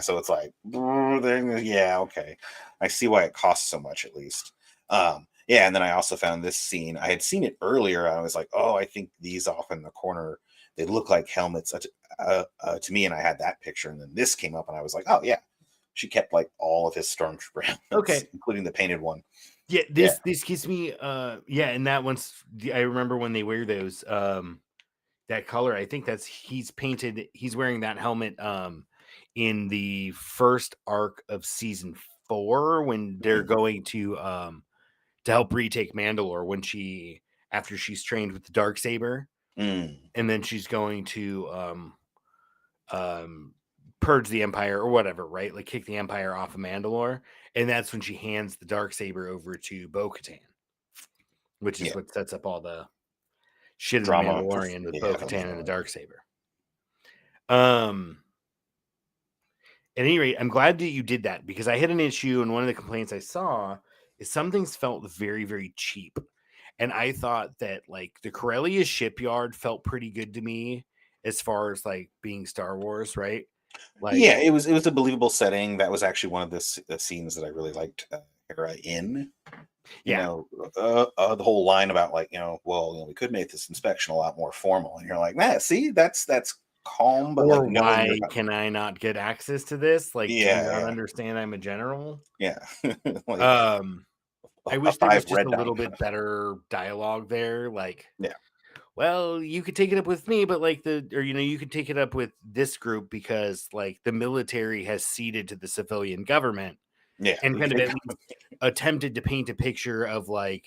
So it's like, yeah, okay, I see why it costs so much, at least. Yeah, and then I also found this scene. I had seen it earlier. I was like, oh, I think these off in the corner, they look like helmets to me, and I had that picture, and then this came up, and I was like, oh yeah, she kept like all of his stormtrooper helmets, Okay, including the painted one. Yeah, this gives me and that one's, I remember when they wear those that color. I think he's wearing that helmet in the first arc of season 4 when they're going to help retake Mandalore, when after she's trained with the Darksaber, and then she's going to purge the Empire or whatever, right? Like kick the Empire off of Mandalore, and that's when she hands the Darksaber over to Bo-Katan, which is what sets up all the shit in the Mandalorian with Bo-Katan and the Darksaber. At any rate, I'm glad that you did that, because I had an issue, and one of the complaints I saw is some things felt very, very cheap. And I thought that like the Corellia shipyard felt pretty good to me as far as like being Star Wars, right? Like, yeah, it was a believable setting. That was actually one of the scenes that I really liked Hera in. You know, the whole line about like, well, we could make this inspection a lot more formal, and you're like, man, see, that's calm, but or like, why can I not get access to this? Like, do you not understand I'm a general? Yeah. Like, I wish there was just a little bit better dialogue there. Like, well, you could take it up with me, but like you could take it up with this group because like the military has ceded to the civilian government. Yeah. And kind of at least attempted to paint a picture of like,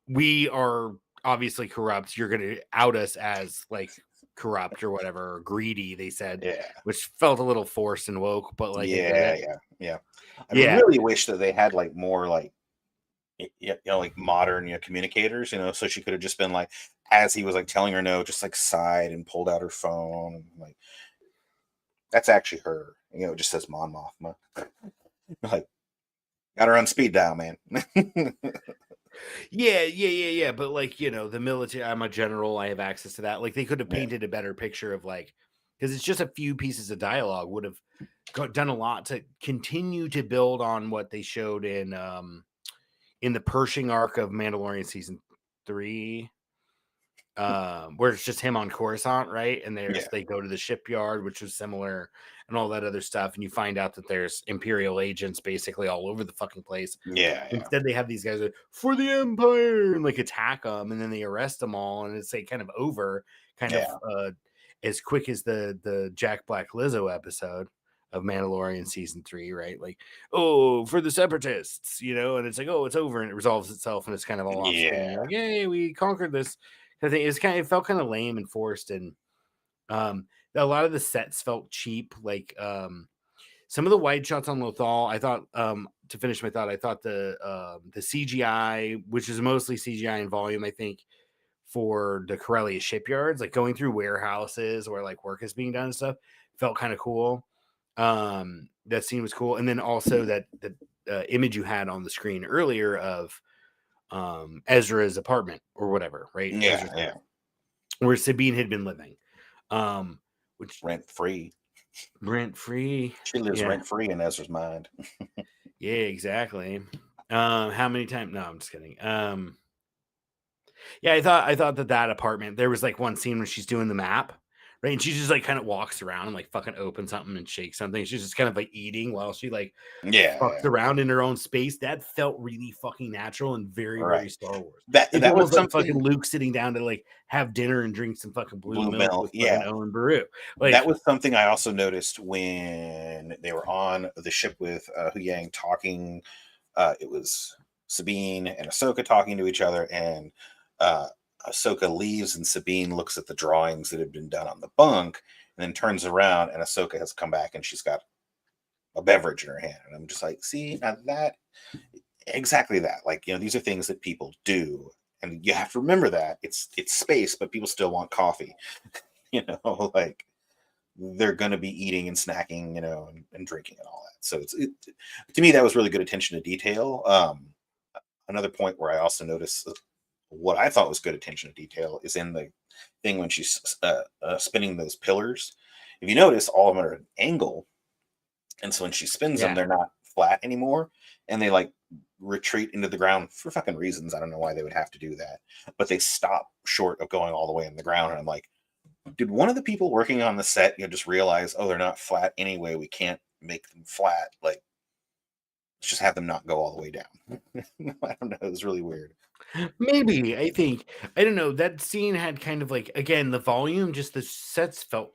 we are obviously corrupt. You're going to out us as like corrupt or whatever, or greedy, they said, which felt a little forced and woke, but like, I really wish that they had like more like, like modern communicators, so she could have just been like, as he was like telling her no, just like sighed and pulled out her phone, and like, that's actually her, it just says Mon Mothma. Like, got her on speed dial, man. Yeah. But like, the military, I'm a general, I have access to that. Like, they could have painted a better picture of like, because it's just a few pieces of dialogue would have done a lot to continue to build on what they showed in the Pershing arc of Mandalorian season 3, where it's just him on Coruscant, right? And they go to the shipyard, which was similar, and all that other stuff, and you find out that there's Imperial agents basically all over the fucking place. Instead, they have these guys for the Empire and like attack them, and then they arrest them all, and it's like kind of over, of as quick as the Jack Black Lizzo episode of Mandalorian season 3, right? Like, oh, for the separatists, and it's like, oh, it's over, and it resolves itself, and it's kind of all off screen. You're like, hey, we conquered this. I think it felt kind of lame and forced, and a lot of the sets felt cheap. Like some of the wide shots on Lothal, I thought, to finish my thought, I thought the CGI, which is mostly CGI in volume, I think, for the Corellia shipyards, like going through warehouses where like work is being done and stuff, felt kind of cool. That scene was cool, and then also that image you had on the screen earlier of Ezra's apartment or whatever, right? Where Sabine had been living, which rent free. She lives rent free in Ezra's mind. Yeah, exactly. How many times? No, I'm just kidding. Yeah, I thought that apartment, there was like one scene when she's doing the map, right? And she just like kind of walks around and like fucking opens something and shakes something. She's just kind of like eating while she like fucks around in her own space. That felt really fucking natural and very, very Star Wars. That was like fucking Luke sitting down to like have dinner and drink some fucking blue milk with fucking Owen Beru. Like, that was something I also noticed when they were on the ship with Huyang talking. It was Sabine and Ahsoka talking to each other, and Ahsoka leaves and Sabine looks at the drawings that had been done on the bunk and then turns around and Ahsoka has come back and she's got a beverage in her hand. And I'm just like, see, now that, exactly that. Like, these are things that people do. And you have to remember that it's space, but people still want coffee. Like they're going to be eating and snacking, and drinking and all that. So to me, that was really good attention to detail. Another point where I also noticed what I thought was good attention to detail is in the thing when she's spinning those pillars. If you notice, all of them are at an angle. And so when she spins them, they're not flat anymore. And they like retreat into the ground for fucking reasons. I don't know why they would have to do that. But they stop short of going all the way in the ground. And I'm like, did one of the people working on the set just realize, oh, they're not flat anyway, we can't make them flat, like let's just have them not go all the way down. I don't know, it was really weird. Maybe. I don't know, that scene had kind of like, again, the volume, just the sets felt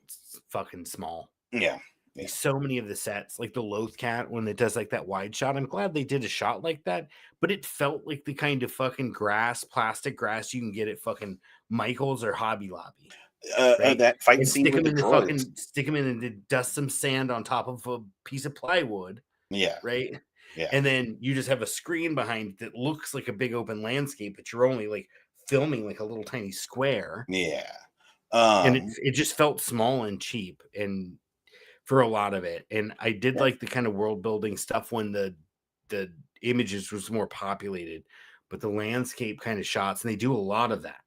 fucking small. Yeah. So many of the sets, like the Loth Cat, when it does like that wide shot, I'm glad they did a shot like that, but it felt like the kind of fucking plastic grass you can get at fucking Michael's or Hobby Lobby. Right? That fight scene stick with them the in droids. stick them in and dust some sand on top of a piece of plywood. Yeah. Right. Yeah. And then you just have a screen behind that looks like a big open landscape, but you're only like filming like a little tiny square. Yeah. And it just felt small and cheap and for a lot of it. And I did like the kind of world building stuff when the images was more populated, but the landscape kind of shots, and they do a lot of that.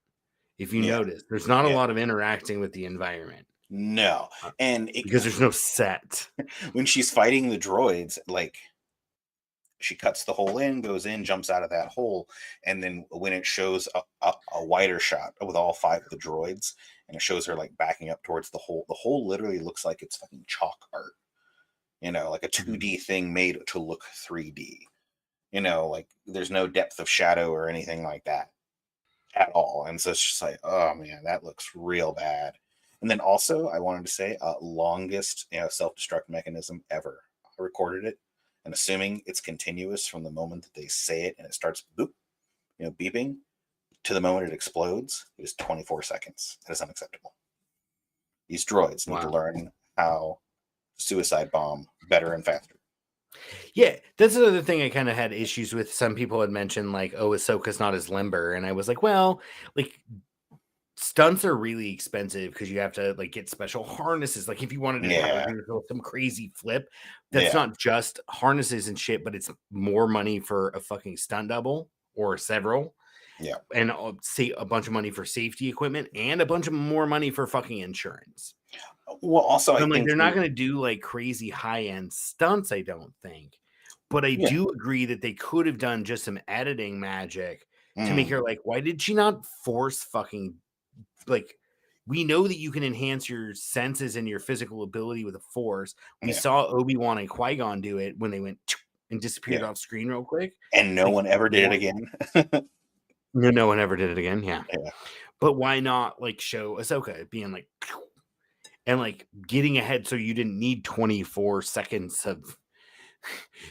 If you notice, there's not a lot of interacting with the environment. No. And because there's no set. When she's fighting the droids, like she cuts the hole in, goes in, jumps out of that hole, and then when it shows a wider shot with all 5 of the droids, and it shows her like backing up towards the hole literally looks like it's fucking chalk art, like a 2D thing made to look 3D, like there's no depth of shadow or anything like that at all. And so it's just like, oh man, that looks real bad. And then also I wanted to say longest self-destruct mechanism ever. I recorded it, and assuming it's continuous from the moment that they say it and it starts boop, beeping to the moment it explodes, it is 24 seconds. That is unacceptable. These droids need to learn how to suicide bomb better and faster. Yeah, that's another thing I kind of had issues with. Some people had mentioned like, oh, Ahsoka's not as limber. And I was like, well, like stunts are really expensive because you have to like get special harnesses. Like if you wanted to have some crazy flip, that's not just harnesses and shit, but it's more money for a fucking stunt double or several. Yeah. And say a bunch of money for safety equipment and a bunch of more money for fucking insurance. Well, also, I'm like, they're not going to do like crazy high end stunts, I don't think. But I do agree that they could have done just some editing magic to make her like, why did she not force fucking like? We know that you can enhance your senses and your physical ability with a force. We saw Obi-Wan and Qui-Gon do it when they went and disappeared off screen real quick. And no one ever did it again. No one ever did it again. Yeah. But why not like show Ahsoka being like, and like getting ahead so you didn't need 24 seconds of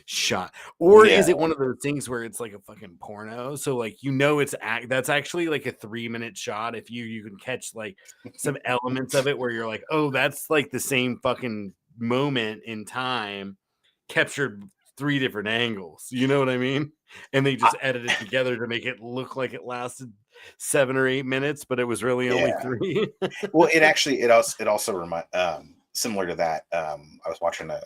shot? Or is it one of those things where it's like a fucking porno? So like, it's that's actually like a 3-minute shot. If you can catch like some elements of it where you're like, oh, that's like the same fucking moment in time captured 3 different angles. You know what I mean? And they just edit it together to make it look like it lasted 7 or 8 minutes, but it was really only 3. Well, it also remind similar to that. I was watching a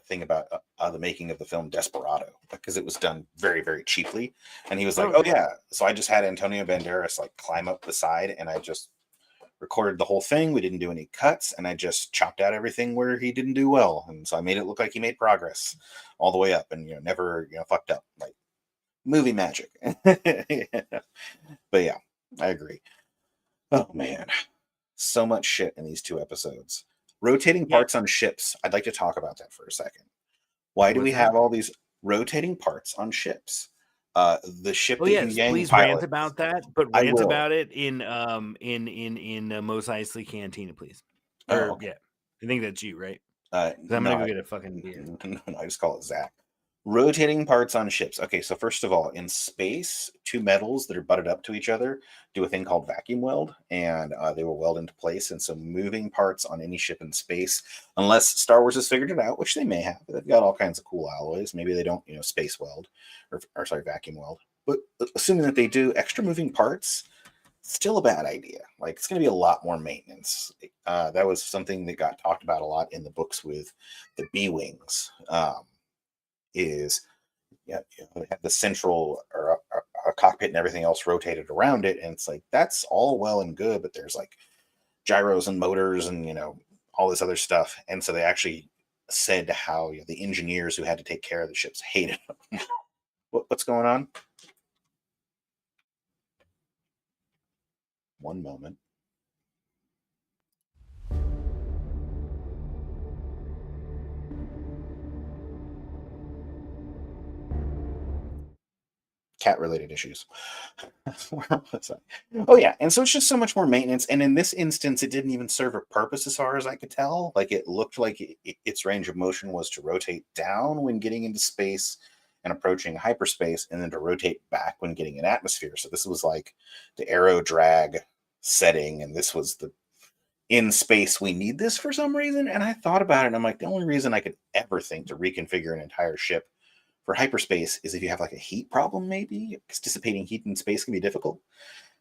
thing about the making of the film Desperado, because it was done very, very cheaply, and he was like, "Oh yeah," so I just had Antonio Banderas like climb up the side, and I just recorded the whole thing. We didn't do any cuts, and I just chopped out everything where he didn't do well, and so I made it look like he made progress all the way up, and never fucked up, like movie magic. But yeah, I agree. Oh man, so much shit in these 2 episodes. Rotating parts on ships. I'd like to talk about that for a second. Why do we have all these rotating parts on ships? The ship that Yang please pilot, rant about that, but rant about it in Mos Eisley Cantina, please. I think that's you, right? I'm gonna go get a fucking beer. No, I just call it Zach. Rotating parts on ships. Okay, so first of all, in space, two metals that are butted up to each other do a thing called vacuum weld, and they will weld into place. And so, moving parts on any ship in space, unless Star Wars has figured it out, which they may have, they've got all kinds of cool alloys. Maybe they don't, space weld, or sorry, vacuum weld. But assuming that they do, extra moving parts, still a bad idea. Like, it's going to be a lot more maintenance. That was something that got talked about a lot in the books with the B wings. Is they have the central or a cockpit and everything else rotated around it, and it's like that's all well and good, but there's like gyros and motors and all this other stuff, and so they actually said how the engineers who had to take care of the ships hated them. What's going on? One moment. Cat related issues. Where was I? Oh yeah, and so it's just so much more maintenance, and in this instance it didn't even serve a purpose as far as I could tell. Like, it looked like its range of motion was to rotate down when getting into space and approaching hyperspace, and then to rotate back when getting in atmosphere. So this was like the aero drag setting, and this was the in space we need this for some reason. And I thought about it, and I'm like, the only reason I could ever think to reconfigure an entire ship for hyperspace is if you have like a heat problem, maybe, because dissipating heat in space can be difficult.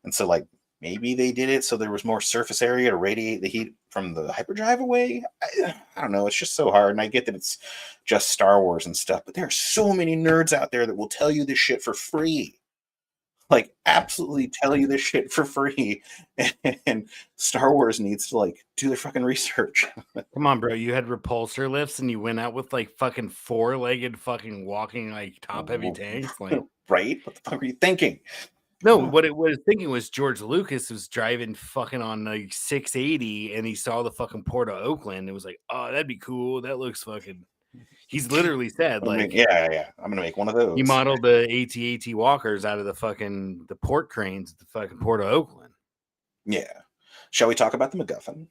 And so, like, maybe they did it so there was more surface area to radiate the heat from the hyperdrive away. I don't know. It's just so hard. And I get that it's just Star Wars and stuff, but there are so many nerds out there that will tell you this shit for free. Like, absolutely tell you this shit for free. And Star Wars needs to, like, do their fucking research. Come on, bro. You had repulsor lifts and you went out with like fucking 4-legged fucking walking like top heavy tanks. Like, right? What the fuck are you thinking? No, what it was thinking was George Lucas was driving fucking on like 680 and he saw the fucking port of Oakland. It was like, oh, that'd be cool. That looks fucking. He's literally said, like, yeah, I'm gonna make one of those. He modeled the AT-AT walkers out of the port cranes at the fucking port of Oakland. Yeah. Shall we talk about the MacGuffin?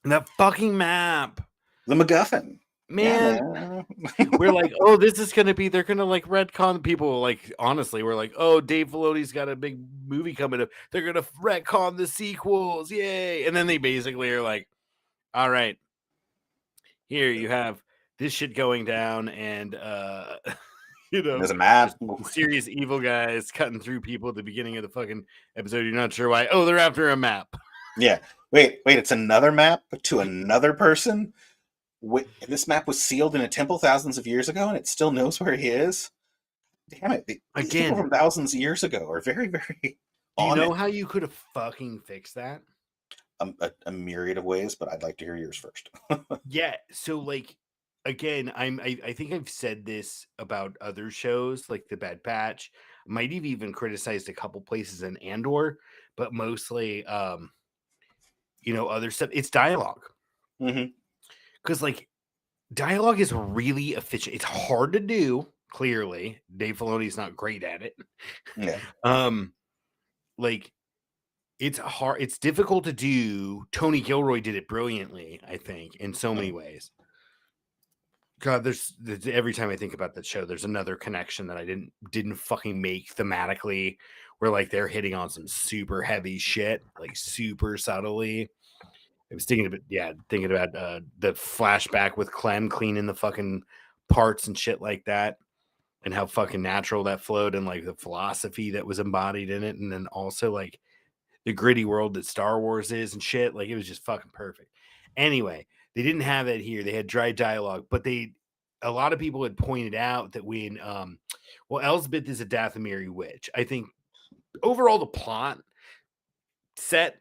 The fucking map. The MacGuffin. Man, we're like, oh, this is gonna be. They're gonna like retcon people. Like, honestly, we're like, oh, Dave Filoni's got a big movie coming up. They're gonna retcon the sequels, yay! And then they basically are like, all right, here you have this shit going down, and there's a map. Serious evil guys cutting through people at the beginning of the fucking episode. You're not sure why. Oh, they're after a map. Yeah. Wait. It's another map to another person. This map was sealed in a temple thousands of years ago, and it still knows where he is. Damn it! These people from thousands of years ago are very, very. Do you know how you could have fucking fixed that? A myriad of ways, but I'd like to hear yours first. Yeah. So, like, again, I think I've said this about other shows, like The Bad Batch. Might have even criticized a couple places in Andor, but mostly, other stuff. It's dialogue. Mm-hmm. Because, like, dialogue is really efficient. It's hard to do, clearly. Dave Filoni's not great at it. Yeah. Like, it's hard. It's difficult to do. Tony Gilroy did it brilliantly, I think, in so many ways. God, there's every time I think about that show, there's another connection that I didn't fucking make thematically, where like they're hitting on some super heavy shit, like super subtly. I was thinking about the flashback with Clem cleaning the fucking parts and shit like that, and how fucking natural that flowed, and like the philosophy that was embodied in it, and then also like the gritty world that Star Wars is and shit. Like, it was just fucking perfect. Anyway, they didn't have that here. They had dry dialogue, but a lot of people had pointed out that when Elsbeth is a Dathomiri witch. I think overall the plot set,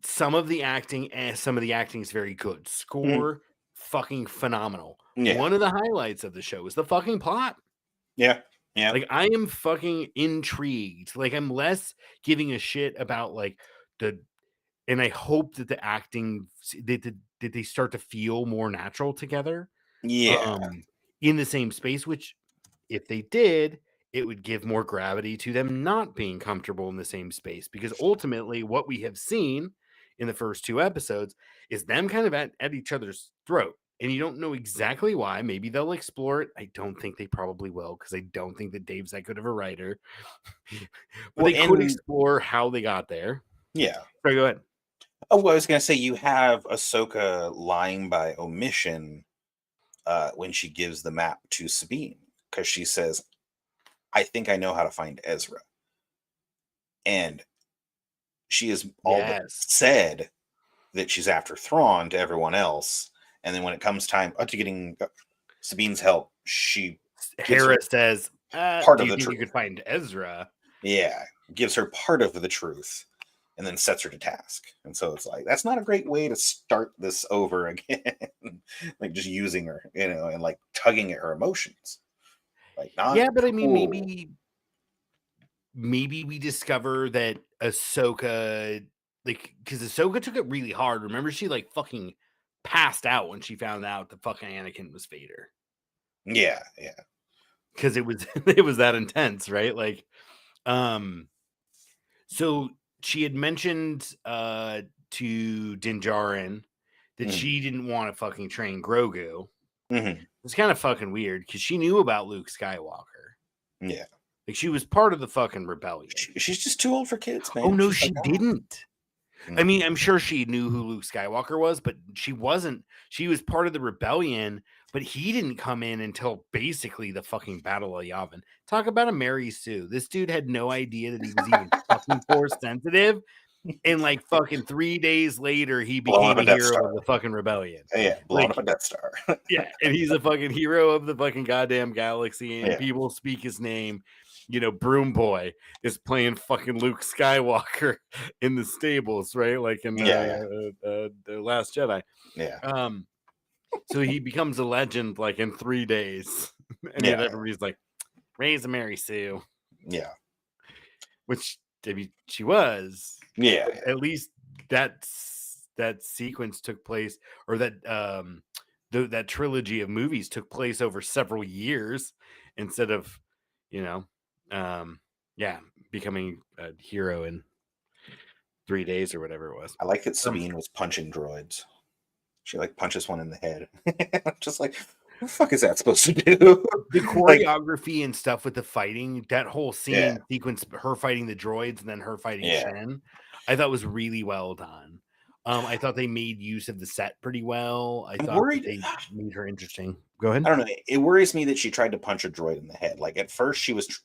some of the acting is very good. Score, fucking phenomenal. Yeah. One of the highlights of the show is the fucking plot. Yeah. Yeah. Like, I am fucking intrigued. Like, I'm less giving a shit about like and I hope that the acting that they start to feel more natural together. Yeah. In the same space, which if they did, it would give more gravity to them not being comfortable in the same space, because ultimately what we have seen in the first two episodes is them kind of at each other's throat. and you don't know exactly why. Maybe they'll explore it. I don't think they probably will, because I don't think that Dave's that good of a writer. But they could explore how they got there. Yeah. Sorry, go ahead. Oh, well, I was going to say, you have Ahsoka lying by omission when she gives the map to Sabine, because she says, I think I know how to find Ezra. And she has all but said that she's after Thrawn to everyone else. And then when it comes time to getting Sabine's help, Hera says, part do of you the think truth. You could find Ezra? Yeah, gives her part of the truth and then sets her to task. And so it's like, that's not a great way to start this over again. Like just using her, and like tugging at her emotions. Like, not yeah, but cool. I mean, maybe we discover that Ahsoka, like, because Ahsoka took it really hard. Remember, she like fucking passed out when she found out the fucking Anakin was Vader. Yeah. Because it was that intense, right? Like, so she had mentioned to Din Djarin that she didn't want to fucking train Grogu. It's kind of fucking weird, because she knew about Luke Skywalker. Yeah. Like, she was part of the fucking rebellion. She's just too old for kids, man. Oh, no, she didn't. I mean, I'm sure she knew who Luke Skywalker was, but she wasn't. She was part of the rebellion, but he didn't come in until basically the fucking Battle of Yavin. Talk about a Mary Sue. This dude had no idea that he was even fucking Force sensitive. And like fucking 3 days later, he became a hero of the fucking rebellion. Yeah, blowing up a Death Star. Yeah, and he's a fucking hero of the fucking goddamn galaxy, and people speak his name. Broom Boy is playing fucking Luke Skywalker in the stables, right? Like in the Last Jedi. Yeah. So he becomes a legend like in 3 days, and yet everybody's like, "Raise a Mary Sue." Yeah. Which, I mean, she was. Yeah. At least that sequence took place, or that that trilogy of movies took place over several years instead of, becoming a hero in 3 days or whatever it was. I like that Sabine was punching droids. She like punches one in the head. Just like, what the fuck is that supposed to do? The choreography and stuff with the fighting, that whole scene sequence, her fighting the droids and then her fighting Shen, I thought was really well done. I thought they made use of the set pretty well. I thought they made her interesting. Go ahead. I don't know. It worries me that she tried to punch a droid in the head. Like at first she was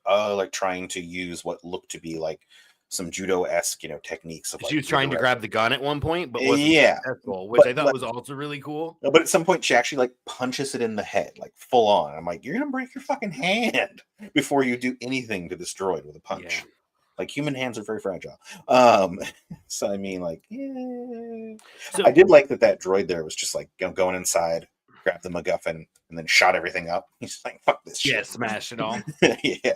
like trying to use what looked to be like some judo-esque, techniques of. She was trying to grab the gun at one point, but wasn't successful, which I thought was also really cool. But at some point, she actually like punches it in the head, like full on. I'm like, you're gonna break your fucking hand before you do anything to this droid with a punch. Yeah. Like human hands are very fragile. So I mean, like, So, I did like that droid there was just like going inside, grab the MacGuffin, and then shot everything up. He's like, fuck this shit. Yeah, smash it all. Yeah.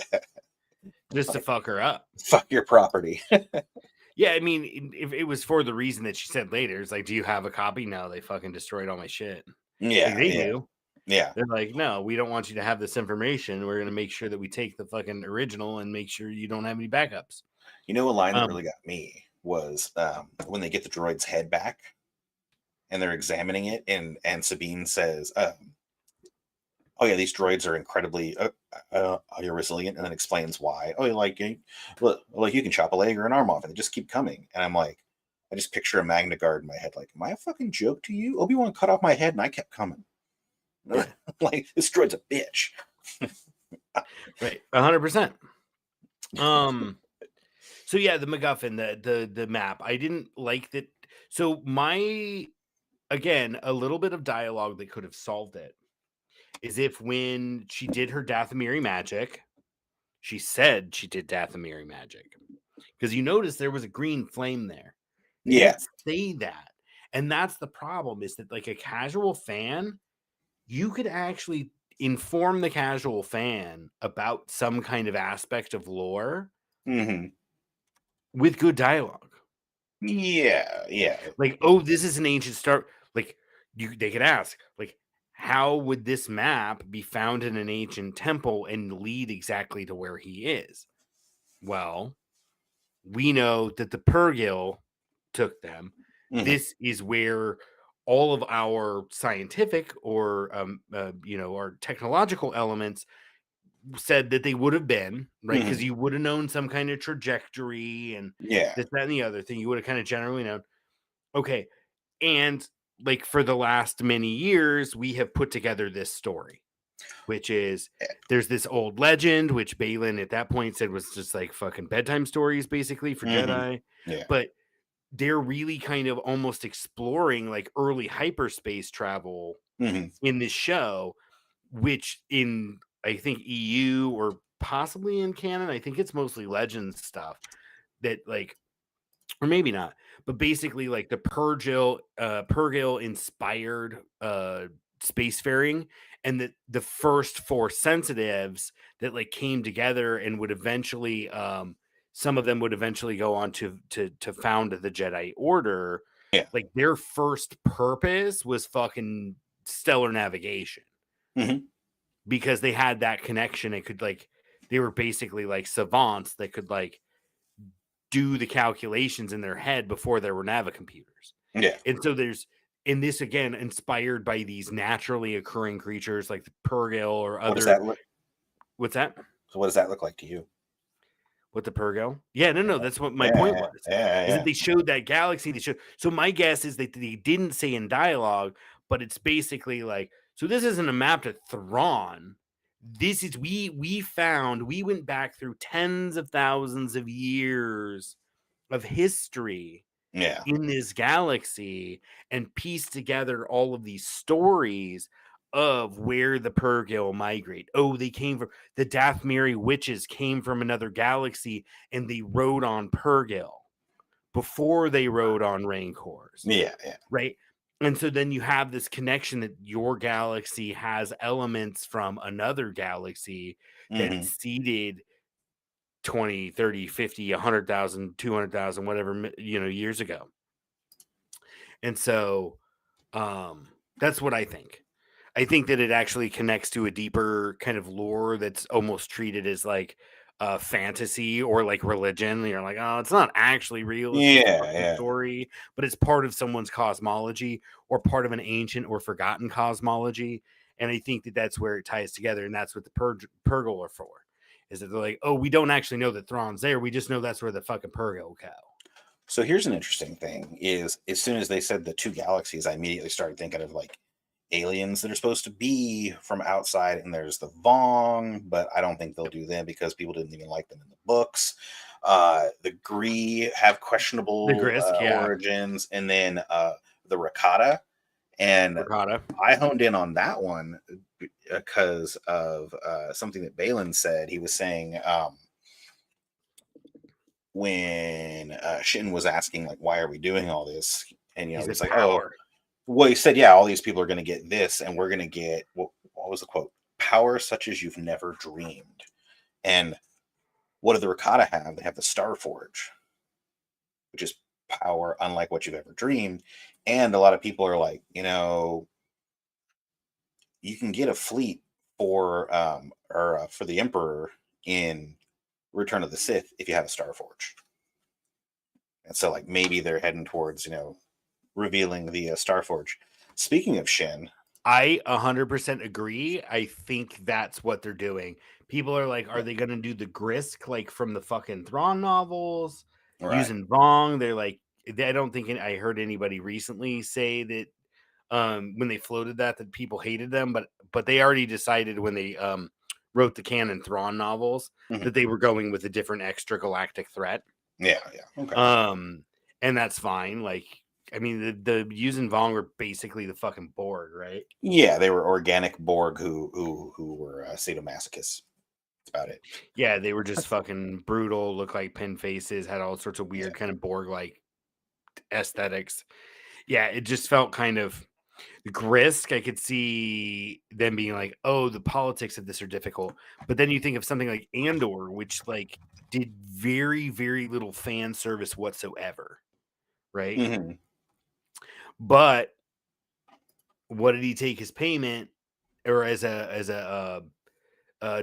Just to fuck her up. Fuck your property. Yeah, I mean, if it was for the reason that she said later, it's like, do you have a copy? No, they fucking destroyed all my shit. Yeah, like, they do. Yeah. They're like, no, we don't want you to have this information. We're going to make sure that we take the fucking original and make sure you don't have any backups. A line that really got me was when they get the droid's head back and they're examining it, and Sabine says, oh yeah, these droids are incredibly you're resilient, and then explains why. Oh, look, you can chop a leg or an arm off, and they just keep coming. And I'm like, I just picture a Magna Guard in my head. Like, am I a fucking joke to you? Obi-Wan cut off my head, and I kept coming. Like, this droid's a bitch. Right, 100%. So yeah, the MacGuffin, the map. I didn't like that. So again, a little bit of dialogue that could have solved it is if when she did her Dathomiri magic, she said she did Dathomiri magic. Because you notice there was a green flame there. They didn't say that. And that's the problem, is that like a casual fan, you could actually inform the casual fan about some kind of aspect of lore with good dialogue. Yeah. Like, oh, this is an ancient star. Like, they could ask, like, how would this map be found in an ancient temple and lead exactly to where he is? Well, we know that the Purgil took them. This is where all of our scientific or our technological elements said that they would have been, right? Because you would have known some kind of trajectory and this, that, and the other thing. You would have kind of generally known. Okay. And like for the last many years, we have put together this story, which is there's this old legend, which Balin at that point said was just like fucking bedtime stories, basically, for Jedi. Yeah. But they're really kind of almost exploring like early hyperspace travel in this show, which in, I think, EU or possibly in canon, I think it's mostly Legends stuff that like, or maybe not, but basically like the Purgil inspired spacefaring, and that the first Force sensitives that like came together and would eventually some of them would eventually go on to found the Jedi Order. Yeah. Like their first purpose was fucking stellar navigation. Because they had that connection. It could like, they were basically like savants that could like do the calculations in their head before there were navicomputers. Yeah. And so there's, in this again, inspired by these naturally occurring creatures like the Purgil or other. What does that look? What's that? So what does that look like to you? What, the Purgil? Yeah, no, that's what my point was. Is that they showed that galaxy. They showed. So my guess is that they didn't say in dialogue, but it's basically like, so this isn't a map to Thrawn. This is, we went back through tens of thousands of years of history in this galaxy and pieced together all of these stories of where the Purgil migrate. Oh, they came from the Dathmiri witches, came from another galaxy and they rode on Purgil before they rode on Rancors. Yeah. Right. And so then you have this connection that your galaxy has elements from another galaxy that seeded 20, 30, 50, 100,000, 200,000, whatever, years ago. And so that's what I think. I think that it actually connects to a deeper kind of lore that's almost treated as like fantasy or like religion. You're like, oh, it's not actually real. It's just a story, but it's part of someone's cosmology or part of an ancient or forgotten cosmology. And I think that that's where it ties together. And that's what the Purgil are for. Is that they're like, oh, we don't actually know that Thrawn's there. We just know that's where the fucking Purgil go. So here's an interesting thing is, as soon as they said the two galaxies, I immediately started thinking of like aliens that are supposed to be from outside, and there's the Vong, but I don't think they'll do them because people didn't even like them in the books. The Gree have questionable origins, and then the Rakata. And I honed in on that one because of something that Balin said. He was saying when Shin was asking, like, why are we doing all this? And, it's like, power. Well, he said, yeah, all these people are going to get this, and we're going to get, what was the quote? Power such as you've never dreamed. And what do the Rakata have? They have the Star Forge, which is power unlike what you've ever dreamed. And a lot of people are like, you can get a fleet for the Emperor in Return of the Sith if you have a Star Forge. And so, like, maybe they're heading towards, revealing the Star Forge. Speaking of Shin, I 100% agree. I think that's what they're doing. People are like, are they going to do the Grisk like from the fucking Thrawn novels? Right. Using Vong? They're like, I don't think I heard anybody recently say that when they floated that people hated them, but they already decided when they wrote the canon Thrawn novels that they were going with a different extragalactic threat. Yeah. Okay. And that's fine. Like, I mean, the Yuuzhan Vong were basically the fucking Borg, right? Yeah, they were organic Borg who were sadomasochists. That's about it. Yeah, they were just fucking brutal, looked like pin faces, had all sorts of weird kind of Borg-like aesthetics. Yeah, it just felt kind of Grisk. I could see them being like, oh, the politics of this are difficult. But then you think of something like Andor, which like did very, very little fan service whatsoever, right? But what did he take his payment or as a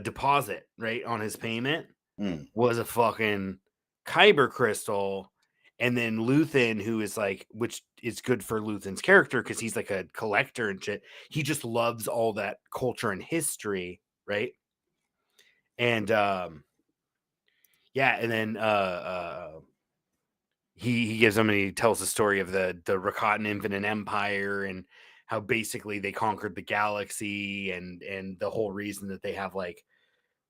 deposit, right, on his payment was a fucking Kyber crystal And then Luthen, who is like, which is good for Luthen's character because he's like a collector and shit. He just loves all that culture and history, right? And yeah, and then he gives them and he tells the story of the Rakatan Infinite Empire and how basically they conquered the galaxy and the whole reason that they have like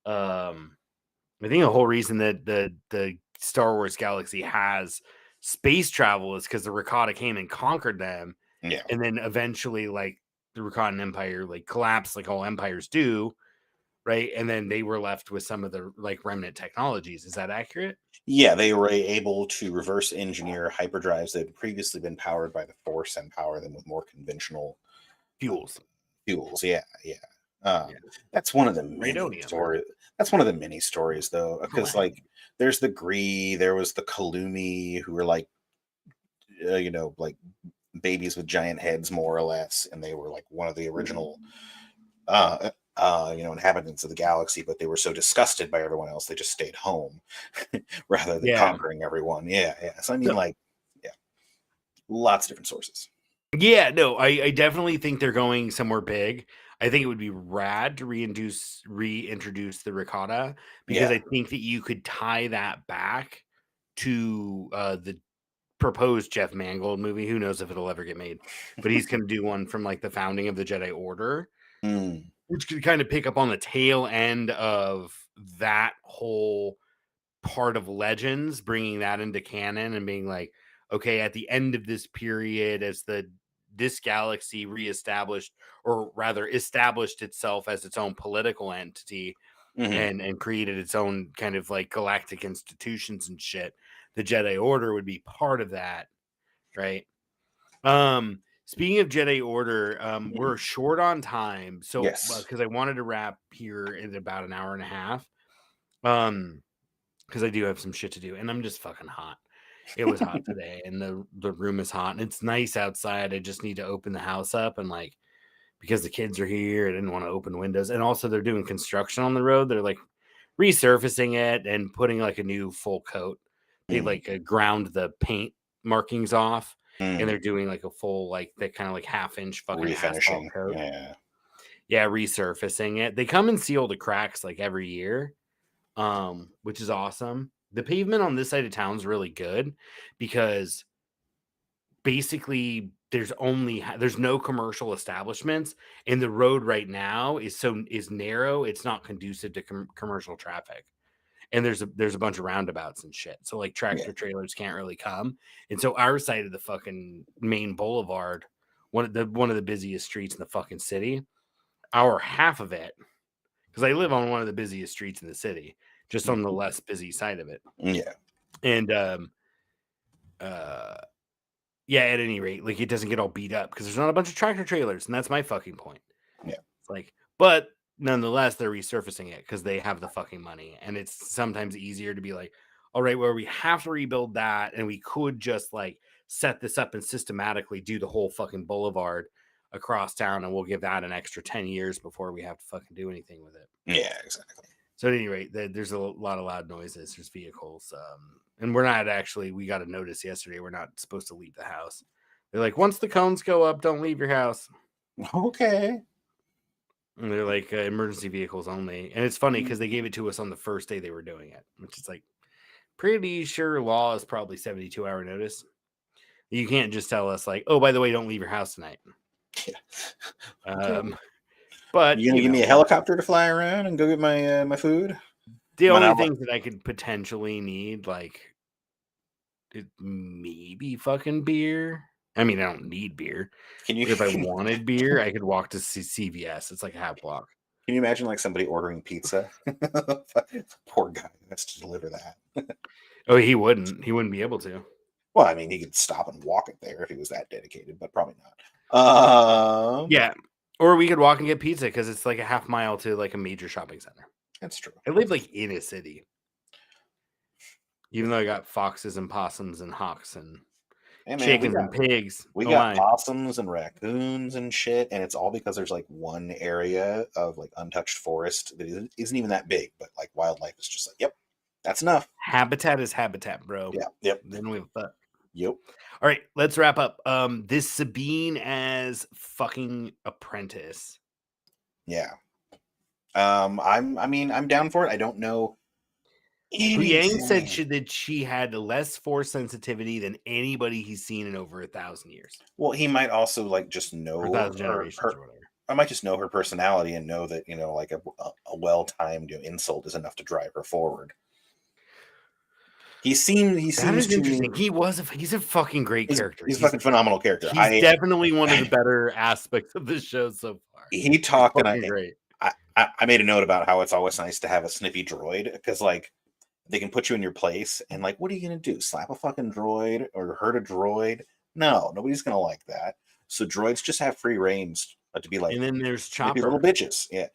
I think the whole reason that the Star Wars galaxy has space travel is because the Rakata came and conquered them. Yeah. And then eventually like the Rakatan Empire like collapsed like all empires do, right? And then they were left with some of the like remnant technologies. Is that accurate? Yeah, they were able to reverse engineer hyperdrives that had previously been powered by the Force and power them with more conventional Fuels. Yeah. That's one of the many Radonium. stories. That's one of the many stories, though, because like there's the Gree, there was the Kalumi, who were like, like babies with giant heads, more or less, and they were like one of the original, inhabitants of the galaxy. But they were so disgusted by everyone else, they just stayed home rather than conquering everyone. Yeah. So I mean, lots of different sources. Yeah, no, I definitely think they're going somewhere big. I think it would be rad to reintroduce the Ricotta because I think that you could tie that back to the proposed Jeff Mangold movie. Who knows if it'll ever get made, but he's going to do one from like the founding of the Jedi Order, which could kind of pick up on the tail end of that whole part of Legends, bringing that into canon and being like, okay, at the end of this period, as this galaxy reestablished, or rather established itself as its own political entity and created its own kind of like galactic institutions and shit, the Jedi Order would be part of that, right? Speaking of Jedi Order, we're short on time, so because I wanted to wrap here in about an hour and a half, because I do have some shit to do, and I'm just fucking hot. It was hot today, and the room is hot, and it's nice outside. I just need to open the house up, and like because the kids are here, I didn't want to open windows, and also they're doing construction on the road. They're like resurfacing it and putting like a new full coat. They like ground the paint markings off, and they're doing like a full like that kind of like half-inch fucking asphalt coat. Yeah, resurfacing it. They come and seal the cracks like every year, which is awesome. The pavement on this side of town is really good because basically there's no commercial establishments, and the road right now is narrow. It's not conducive to commercial traffic, and there's a bunch of roundabouts and shit. So like tractor trailers can't really come, and so our side of the fucking main boulevard, one of the busiest streets in the fucking city, our half of it, because I live on one of the busiest streets in the city, just on the less busy side of it. Yeah. And yeah, at any rate, like it doesn't get all beat up because there's not a bunch of tractor trailers, and that's my fucking point. Yeah. It's like, but nonetheless, they're resurfacing it because they have the fucking money, and it's sometimes easier to be like, all right, well, we have to rebuild that, and we could just like set this up and systematically do the whole fucking boulevard across town, and we'll give that an extra 10 years before we have to fucking do anything with it. Yeah, exactly. So at any rate, there's a lot of loud noises. There's vehicles. And we're not actually, we got a notice yesterday. We're not supposed to leave the house. They're like, once the cones go up, don't leave your house. Okay. And they're like, emergency vehicles only. And it's funny because they gave it to us on the first day they were doing it, which is like, pretty sure law is probably 72-hour notice. You can't just tell us like, oh, by the way, don't leave your house tonight. Yeah. Okay. But you gonna give me a helicopter to fly around and go get my my food? The only things that I could potentially need, like maybe fucking beer. I mean, I don't need beer. If I wanted beer, I could walk to CVS. It's like a half block. Can you imagine like somebody ordering pizza? Poor guy who has to deliver that. Oh, he wouldn't. He wouldn't be able to. Well, I mean, he could stop and walk it there if he was that dedicated, but probably not. Yeah. Or we could walk and get pizza because it's like a half mile to like a major shopping center. That's true. I live like in a city. Even though I got foxes and possums and hawks and chickens and pigs. We got possums and raccoons and shit, and it's all because there's like one area of like untouched forest that isn't even that big, but like wildlife is just like, yep, that's enough. Habitat is habitat, bro. Yeah. Yep. Then we have fuck. Yep. All right, let's wrap up. This Sabine as fucking apprentice. Yeah. I'm down for it. I don't know. Huyang said that she had less force sensitivity than anybody he's seen in over 1,000 years. Well, he might also like just know 1,000 generations or whatever. I might just know her personality and know that, like a well-timed insult is enough to drive her forward. He seems interesting. He's a fucking great character. He's a fucking phenomenal character. He's definitely one of the better aspects of the show so far. He talked, and I made a note about how it's always nice to have a snippy droid, because like they can put you in your place, and like, what are you gonna do? Slap a fucking droid or hurt a droid? No, nobody's gonna like that. So droids just have free reins to be like. And then there's Chopper, little bitches. Yeah.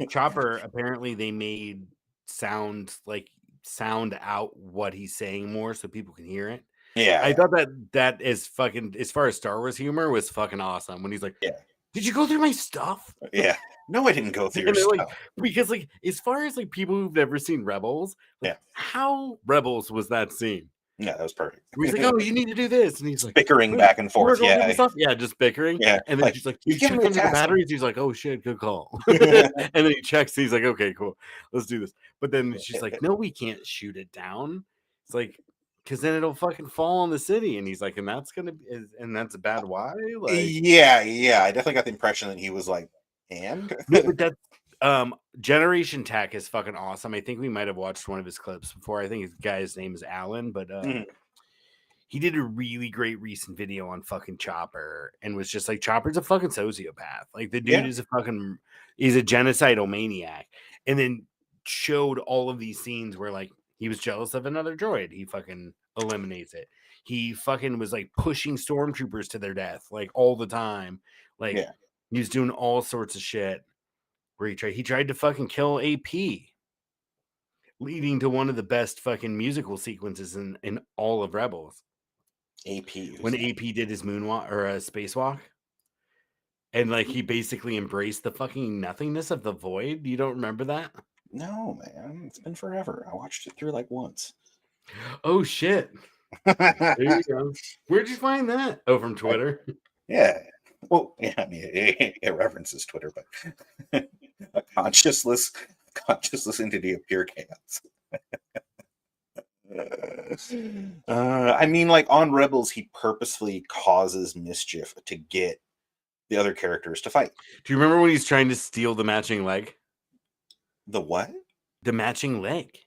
Chopper. Apparently, they made sound out what he's saying more, so people can hear it. Yeah, I thought that is fucking, as far as Star Wars humor, was fucking awesome when he's like, yeah, did you go through my stuff? Yeah. No, I didn't go through your stuff. Like, because like, as far as like people who've never seen Rebels, like, how Rebels was that scene? Yeah, that was perfect. He's like, oh, you need to do this, and he's like bickering back and forth. Yeah, just bickering. Yeah, and then like, she's like, you check under the batteries. He's like, oh shit, good call. And then he checks. He's like, okay, cool, let's do this. But then she's like, no, we can't shoot it down. It's like, because then it'll fucking fall on the city. And he's like, and that's a bad why. Like, yeah, I definitely got the impression that he was like, and no, but that's Generation Tech is fucking awesome. I think we might have watched one of his clips before. I think his guy's name is Alan, but he did a really great recent video on fucking Chopper and was just like, Chopper's a fucking sociopath. Like, the dude is he's a genocidal maniac. And then showed all of these scenes where like he was jealous of another droid. He fucking eliminates it. He fucking was like pushing stormtroopers to their death like all the time. Like, he was doing all sorts of shit where he tried to fucking kill AP, leading to one of the best fucking musical sequences in all of Rebels. AP, when AP did his moonwalk or a spacewalk, and like he basically embraced the fucking nothingness of the void. You don't remember that? No, man, it's been forever. I watched it through like once. Oh shit! There you go. Where'd you find that? Oh, from Twitter. Yeah. Well, yeah, I mean, it references Twitter, but a consciousless entity of pure chaos. I mean, like on Rebels, he purposefully causes mischief to get the other characters to fight. Do you remember when he's trying to steal the matching leg? The what? The matching leg.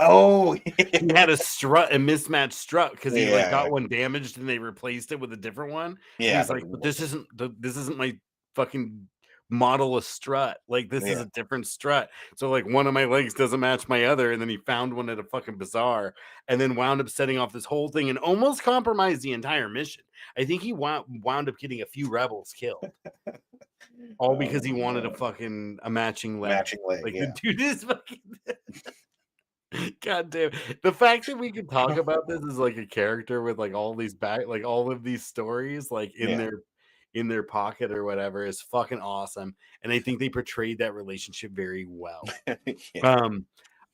Oh, he had a mismatched strut because he like got one damaged and they replaced it with a different one. Yeah, he's like, but this isn't my fucking model of strut. Like, this is a different strut. So like one of my legs doesn't match my other, and then he found one at a fucking bazaar and then wound up setting off this whole thing and almost compromised the entire mission. I think he wound up getting a few rebels killed. All because he wanted a matching leg. Like, the dude is fucking God damn. The fact that we can talk about this as like a character with like all these all of these stories like in their pocket or whatever is fucking awesome. And I think they portrayed that relationship very well.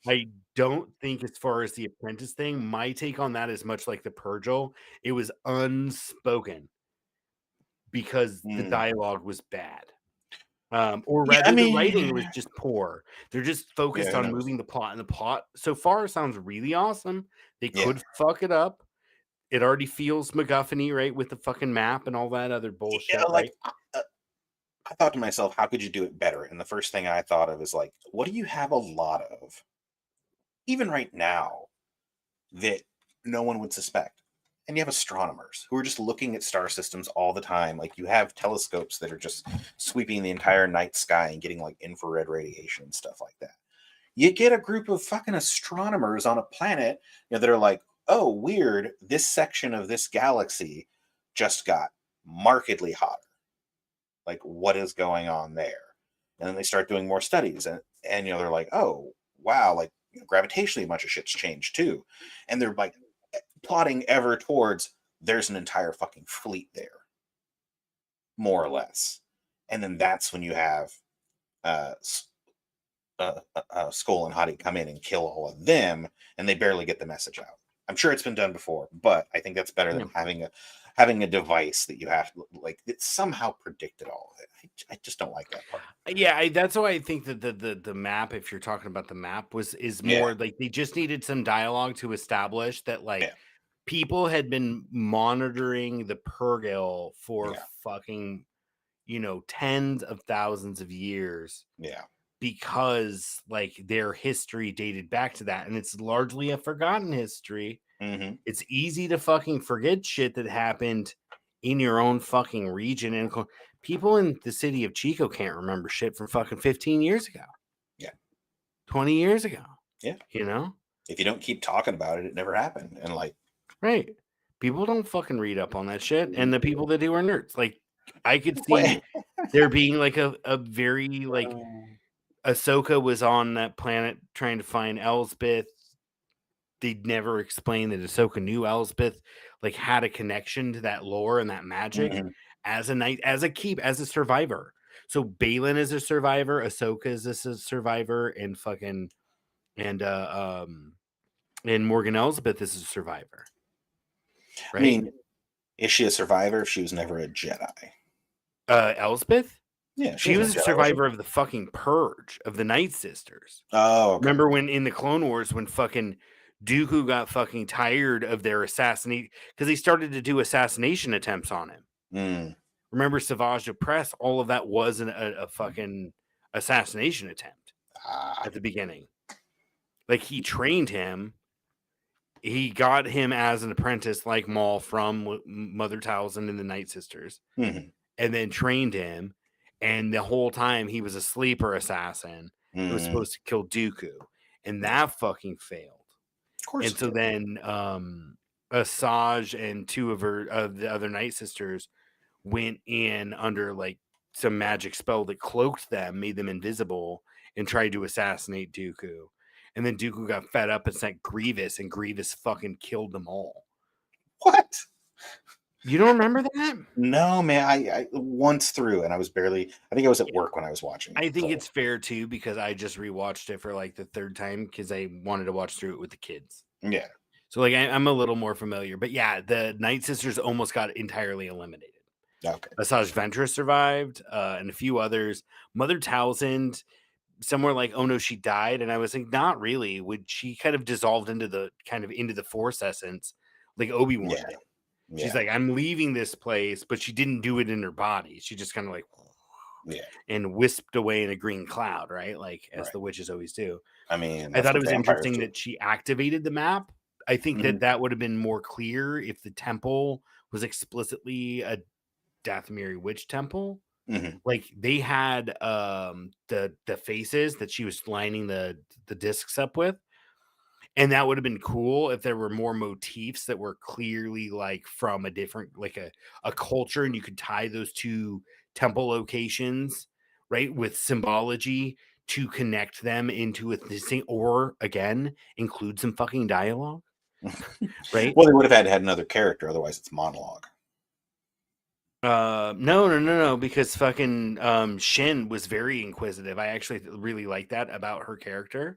I don't think, as far as the apprentice thing, my take on that is much like the Purgil. It was unspoken because the dialogue was bad. Or rather, the writing was just poor. They're just focused on moving the plot, and the plot so far sounds really awesome. They could fuck it up. It already feels MacGuffin-y, right, with the fucking map and all that other bullshit. Yeah, like, I thought to myself, how could you do it better? And the first thing I thought of is like, what do you have a lot of, even right now, that no one would suspect? And you have astronomers who are just looking at star systems all the time. Like, you have telescopes that are just sweeping the entire night sky and getting like infrared radiation and stuff like that. You get a group of fucking astronomers on a planet, that are like, oh, weird, this section of this galaxy just got markedly hotter. Like, what is going on there? And then they start doing more studies, and they're like, oh, wow, like, gravitationally a bunch of shit's changed too. And they're like plotting ever towards, there's an entire fucking fleet there, more or less. And then that's when you have Skull and Hottie come in and kill all of them, and they barely get the message out. I'm sure it's been done before, but I think that's better than having a device that you have to like that somehow predicted all of it. I just don't like that part. Yeah, that's why I think that the map, if you're talking about the map, is more like they just needed some dialogue to establish that like people had been monitoring the Purrgil for fucking, tens of thousands of years. Yeah. Because like their history dated back to that, and it's largely a forgotten history. Mm-hmm. It's easy to fucking forget shit that happened in your own fucking region, and people in the city of Chico can't remember shit from fucking 15 years ago. Yeah. 20 years ago. Yeah. If you don't keep talking about it, it never happened. And like, right. People don't fucking read up on that shit. And the people that do are nerds. Like I could see there being like a very like Ahsoka was on that planet trying to find Elsbeth. They'd never explain that Ahsoka knew Elsbeth, like had a connection to that lore and that magic as a knight, as a survivor. So Balin is a survivor, Ahsoka is a survivor, and Morgan Elsbeth is a survivor. Right? I mean, is she a survivor if she was never a Jedi? Elsbeth? Yeah, she was a survivor of the fucking purge of the Night Sisters. Oh, okay. Remember when in the Clone Wars when fucking Dooku got fucking tired of their assassinate because they started to do assassination attempts on him. Remember Savage Opress? All of that was a fucking assassination attempt at the beginning. Like he trained him. He got him as an apprentice like Maul from Mother Talzin and the Night Sisters. And then trained him. And the whole time he was a sleeper assassin who was supposed to kill Dooku. And that fucking failed. Of course. And so then Asajj and two of the other Night Sisters went in under like some magic spell that cloaked them, made them invisible, and tried to assassinate Dooku. And then Dooku got fed up and sent Grievous, and Grievous fucking killed them all. What? You don't remember that? No, man. I once through, and I think I was at work when I was watching it. I think it's fair too, because I just rewatched it for like the third time because I wanted to watch through it with the kids. Yeah. So like I'm a little more familiar, but yeah, the Night Sisters almost got entirely eliminated. Okay. Asajj Ventress survived, and a few others. Mother Talzin, somewhere like, oh no, she died, and I was like, not really. Would she kind of dissolved into the Force essence, like Obi-Wan did? She's like, I'm leaving this place, but she didn't do it in her body. She just kind of like, and wisped away in a green cloud, right? Like as the witches always do. I mean, I thought it was interesting that she activated the map. I think that would have been more clear if the temple was explicitly a Dathomiri witch temple. Like they had the faces that she was lining the discs up with. And that would have been cool if there were more motifs that were clearly like from a different, like a culture, and you could tie those two temple locations, right, with symbology to connect them into a thing, or again, include some fucking dialogue, right? Well, they would have had another character, otherwise it's monologue. No, because fucking Shin was very inquisitive. I actually really like that about her character.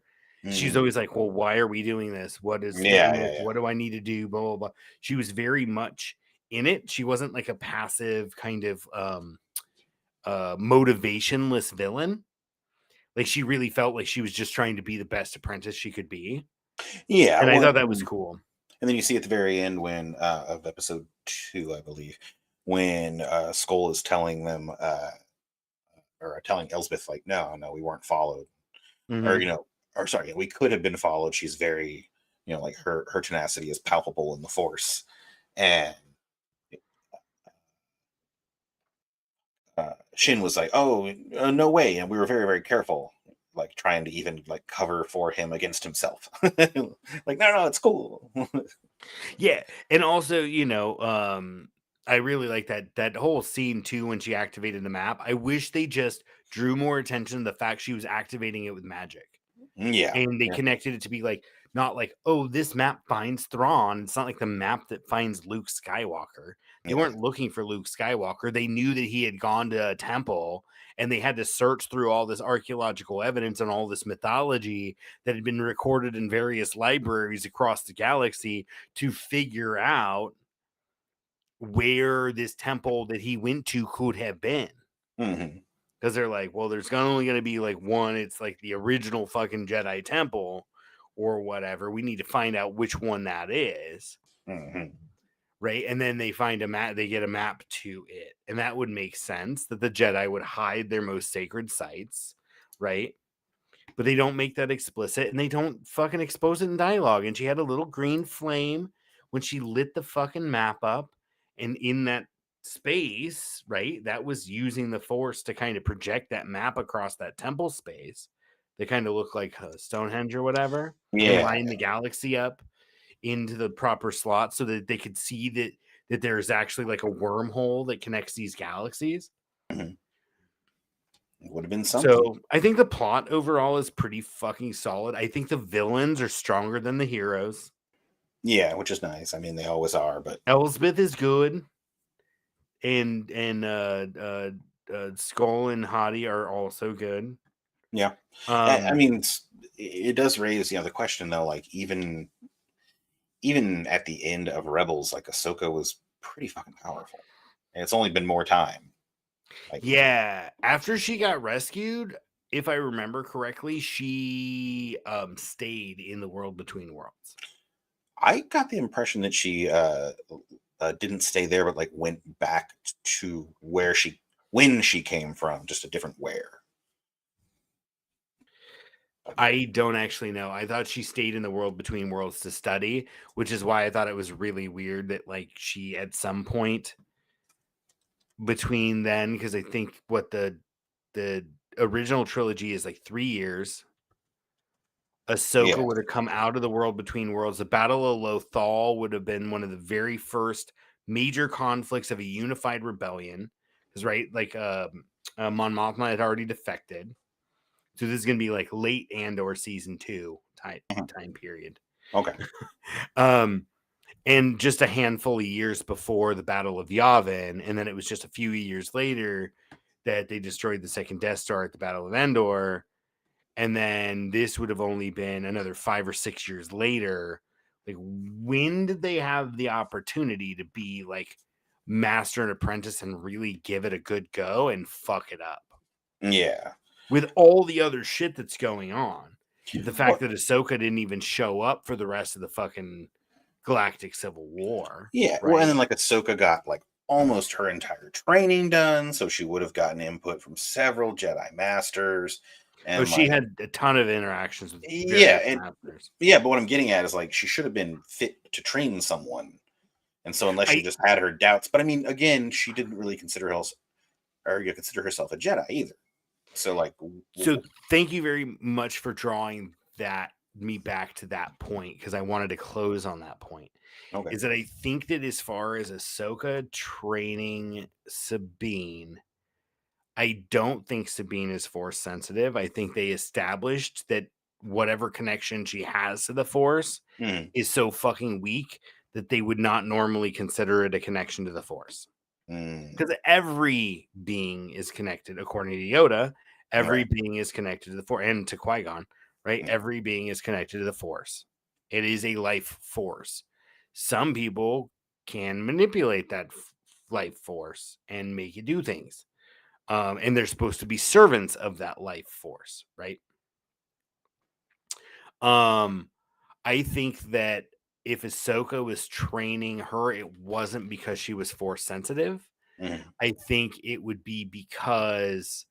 She's always like, well, why are we doing this? What is what do I need to do? Blah, blah, blah. She was very much in it. She wasn't like a passive kind of motivationless villain. Like she really felt like she was just trying to be the best apprentice she could be. Yeah. And I thought that was cool. And then you see at the very end when of episode 2, I believe, when Skull is telling them or telling Elsbeth, like, no, we weren't followed. Or sorry, we could have been followed. She's very, like her tenacity is palpable in the Force. And Shin was like, oh, no way. And we were very, very careful, like trying to even like cover for him against himself. Like, no, it's cool. Yeah. And also, I really like that whole scene too, when she activated the map. I wish they just drew more attention to the fact she was activating it with magic. Yeah. And they connected it to be like, Not like, oh, this map finds Thrawn. It's not like the map that finds Luke Skywalker. They weren't looking for Luke Skywalker. They knew that he had gone to a temple, and they had to search through all this archaeological evidence and all this mythology that had been recorded in various libraries across the galaxy to figure out where this temple that he went to could have been. Because they're like, well, there's only going to be like one. It's like the original fucking Jedi temple or whatever. We need to find out which one that is. Right. And then they find a map. They get a map to it. And that would make sense that the Jedi would hide their most sacred sites. Right. But they don't make that explicit, and they don't fucking expose it in dialogue. And she had a little green flame when she lit the fucking map up. And in that space, right, that was using the Force to kind of project that map across that temple space. They kind of look like Stonehenge or whatever. And line the galaxy up into the proper slot so that they could see that there's actually like a wormhole that connects these galaxies. It would have been something. So I think the plot overall is pretty fucking solid. I think the villains are stronger than the heroes. Yeah, which is nice. I mean, they always are, but Elsbeth is good. And Skull and Hottie are also good. Yeah. I mean, it does raise, the question though, like even at the end of Rebels, like Ahsoka was pretty fucking powerful. And it's only been more time. Like, yeah. After she got rescued, if I remember correctly, she stayed in the world between worlds. I got the impression that she didn't stay there, but like went back to when she came from, just a different where. I don't actually know. I thought she stayed in the world between worlds to study, which is why I thought it was really weird that like she at some point between then, because I think what the original trilogy is like 3 years. Ahsoka would have come out of the world between worlds. The Battle of Lothal would have been one of the very first major conflicts of a unified rebellion. Because like Mon Mothma had already defected. So this is going to be like late Andor season 2 time period. Okay. And just a handful of years before the Battle of Yavin, and then it was just a few years later that they destroyed the second Death Star at the Battle of Endor. And then this would have only been another 5 or 6 years later. Like, when did they have the opportunity to be like master and apprentice and really give it a good go and fuck it up? Yeah. With all the other shit that's going on. The fact that Ahsoka didn't even show up for the rest of the fucking Galactic Civil War. Yeah. Right? Well, and then like Ahsoka got like almost her entire training done. So she would have gotten input from several Jedi Masters. And she had a ton of interactions with masters. Yeah, but what I'm getting at is like she should have been fit to train someone. And so unless she just had her doubts, but I mean, again, she didn't really consider herself a Jedi either. So like, so thank you very much for drawing me back to that point, because I wanted to close on that point. Okay. Is that I think that as far as Ahsoka training Sabine, I don't think Sabine is Force sensitive. I think they established that whatever connection she has to the Force is so fucking weak that they would not normally consider it a connection to the Force. Because every being is connected, according to Yoda. Every being is connected to the Force, and to Qui-Gon, right? Every being is connected to the Force. It is a life force. Some people can manipulate that life force and make you do things. And they're supposed to be servants of that life force, right? I think that if Ahsoka was training her, it wasn't because she was Force sensitive. I think it would be because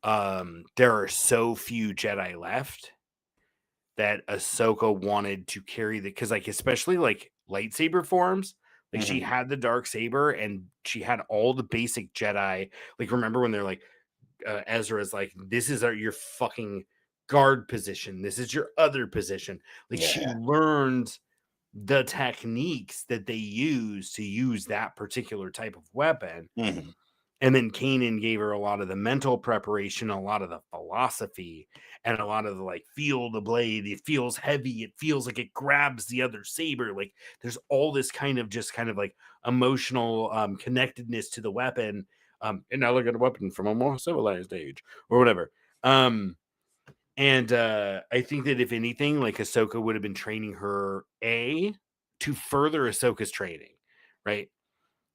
there are so few Jedi left that Ahsoka wanted to carry because like especially like lightsaber forms. Like she had the dark saber and she had all the basic Jedi. Like remember when they're like Ezra's like, this is your fucking guard position. This is your other position. Like she learned the techniques that they use to use that particular type of weapon. And then Kanan gave her a lot of the mental preparation, a lot of the philosophy, and a lot of the like, feel the blade. It feels heavy. It feels like it grabs the other saber. Like there's all this kind of like emotional connectedness to the weapon. And now look at a weapon from a more civilized age or whatever. And I think that if anything, like Ahsoka would have been training her to further Ahsoka's training, right?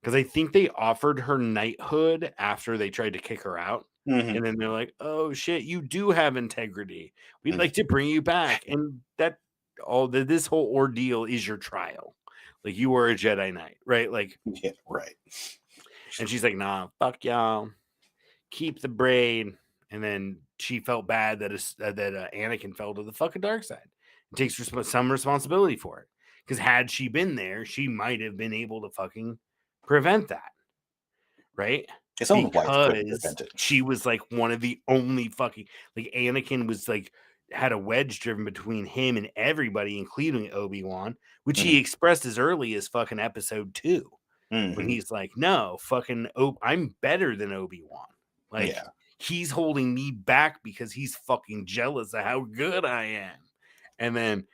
Because I think they offered her knighthood after they tried to kick her out. Mm-hmm. And then they're like, oh shit, you do have integrity. We'd like to bring you back. And this whole ordeal is your trial. Like you were a Jedi Knight, right? Like, yeah, right. And she's like, nah, fuck y'all. Keep the braid. And then she felt bad that Anakin fell to the fucking dark side. It takes some responsibility for it. Because had she been there, she might have been able to fucking prevent that, right? His own wife couldn't prevent it. She was like one of the only fucking, like Anakin was like, had a wedge driven between him and everybody, including Obi-Wan, which he expressed as early as fucking episode 2. When he's like, no, fucking I'm better than Obi-Wan. Like he's holding me back because he's fucking jealous of how good I am. And then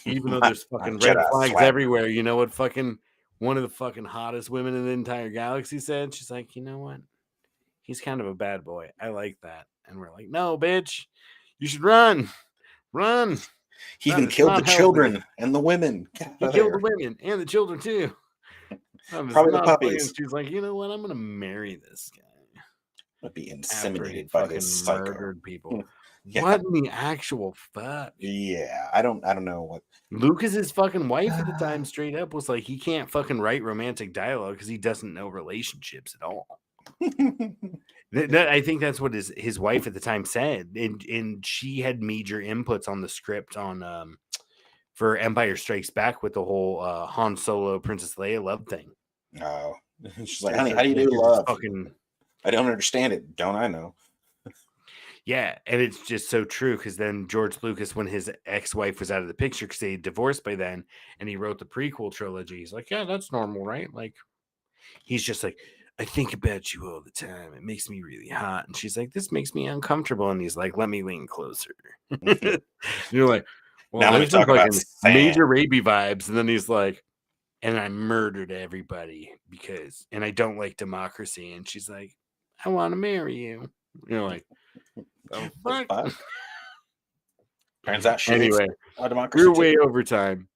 even though there's fucking red flags everywhere, you know what fucking one of the fucking hottest women in the entire galaxy said? She's like, you know what? He's kind of a bad boy. I like that. And we're like, no, bitch, you should run. Run. He even killed the children and the women. He killed the women and the children too. Probably the puppies. She's like, you know what? I'm gonna marry this guy. I'd be inseminated by this psycho. Murdered people. What in the actual fuck? Yeah, I don't know what. Lucas's fucking wife at the time straight up was like, he can't fucking write romantic dialogue because he doesn't know relationships at all. I think that's what his wife at the time said, and she had major inputs on the script on for Empire Strikes Back with the whole Han Solo Princess Leia love thing. Oh, she's like, honey, how do you do love? I don't understand it. Don't I know? Yeah, and it's just so true because then George Lucas, when his ex-wife was out of the picture because they had divorced by then, and he wrote the prequel trilogy, he's like, yeah, that's normal, right? Like, he's just like, I think about you all the time. It makes me really hot. And she's like, this makes me uncomfortable. And he's like, let me lean closer. You're like, well, now there's some fucking major rapey vibes. And then he's like, and I murdered everybody and I don't like democracy. And she's like, I want to marry you. You're like, oh, fuck. Turns out she anyway, hates democracy. We're way over time.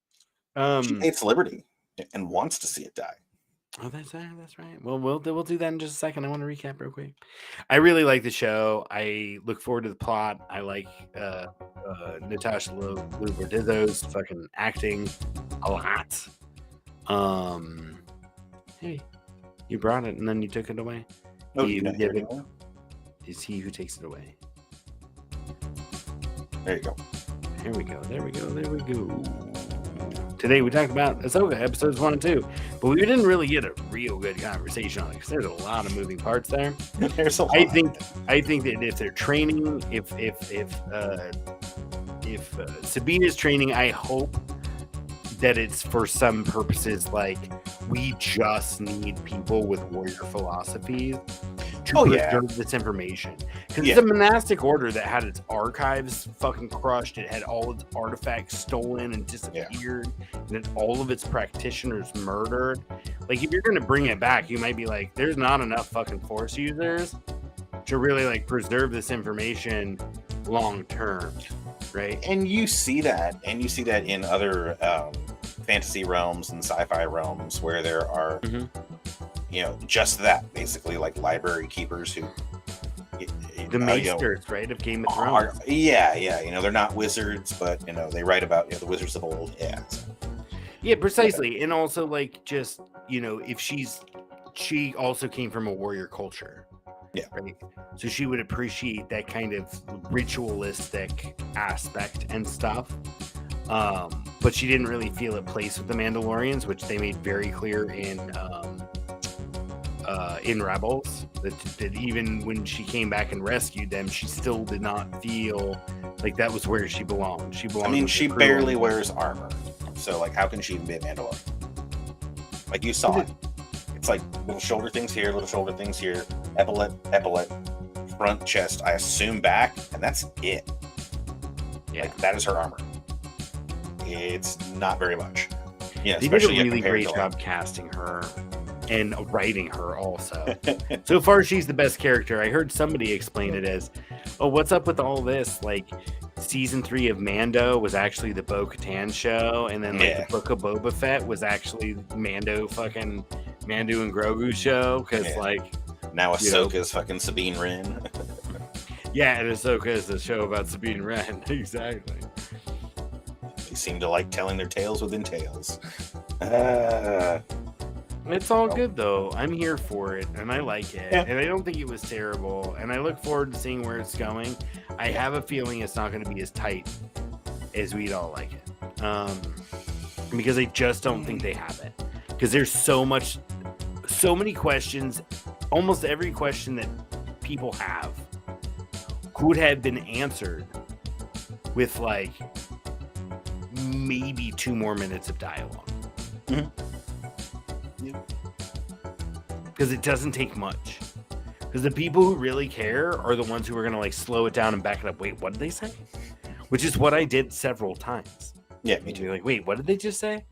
She hates liberty and wants to see it die. Oh, that's right. Well, we'll do that in just a second. I want to recap real quick. I really like the show. I look forward to the plot. I like Natasha Liu-Bordizzo's fucking acting a lot. Hey, you brought it and then you took it away. Oh, It's he who takes it away. There you go. There we go. Today we talked about Ahsoka episodes 1 and 2, but we didn't really get a real good conversation on it because there's a lot of moving parts there. There's a lot. I think that if they're training, if Sabina's training, I hope that it's for some purposes like we just need people with warrior philosophies to preserve this information. Because it's a monastic order that had its archives fucking crushed. It had all its artifacts stolen and disappeared. And then all of its practitioners murdered. Like, if you're going to bring it back, you might be like, there's not enough fucking Force users to really, like, preserve this information long term, right? And you see that in other fantasy realms and sci-fi realms where there are just that, basically, like library keepers who the maesters, right, of Game of Thrones. They're not wizards, but they write about the wizards of old. Yeah, precisely. And also, like, just if she also came from a warrior culture. Yeah. Right. So she would appreciate that kind of ritualistic aspect and stuff. But she didn't really feel it placed with the Mandalorians, which they made very clear in Rebels. That even when she came back and rescued them, she still did not feel like that was where she belonged. She belonged. I mean, she barely wears armor. So, like, how can she even be a Mandalorian? Like, you saw it. It's like little shoulder things here, epaulette, front, chest, I assume back, and that's it. Yeah. Like, that is her armor. It's not very much. Yeah, they did a really great job casting her and writing her also. So far, she's the best character. I heard somebody explain it as, oh, what's up with all this? Like, season 3 of Mando was actually the Bo-Katan show, and then like the Book of Boba Fett was actually Mando and Grogu show, because like now Ahsoka is fucking Sabine Wren. Yeah, and Ahsoka is a show about Sabine Wren. Exactly. They seem to like telling their tales within tales. It's all good though. I'm here for it, and I like it, and I don't think it was terrible. And I look forward to seeing where it's going. I have a feeling it's not going to be as tight as we'd all like it, because I just don't think they have it. Because there's so many questions. Almost every question that people have could have been answered with like maybe 2 more minutes of dialogue. Because it doesn't take much. Because the people who really care are the ones who are going to like slow it down and back it up. Wait, what did they say? Which is what I did several times. Yeah, me too. Like, wait, what did they just say?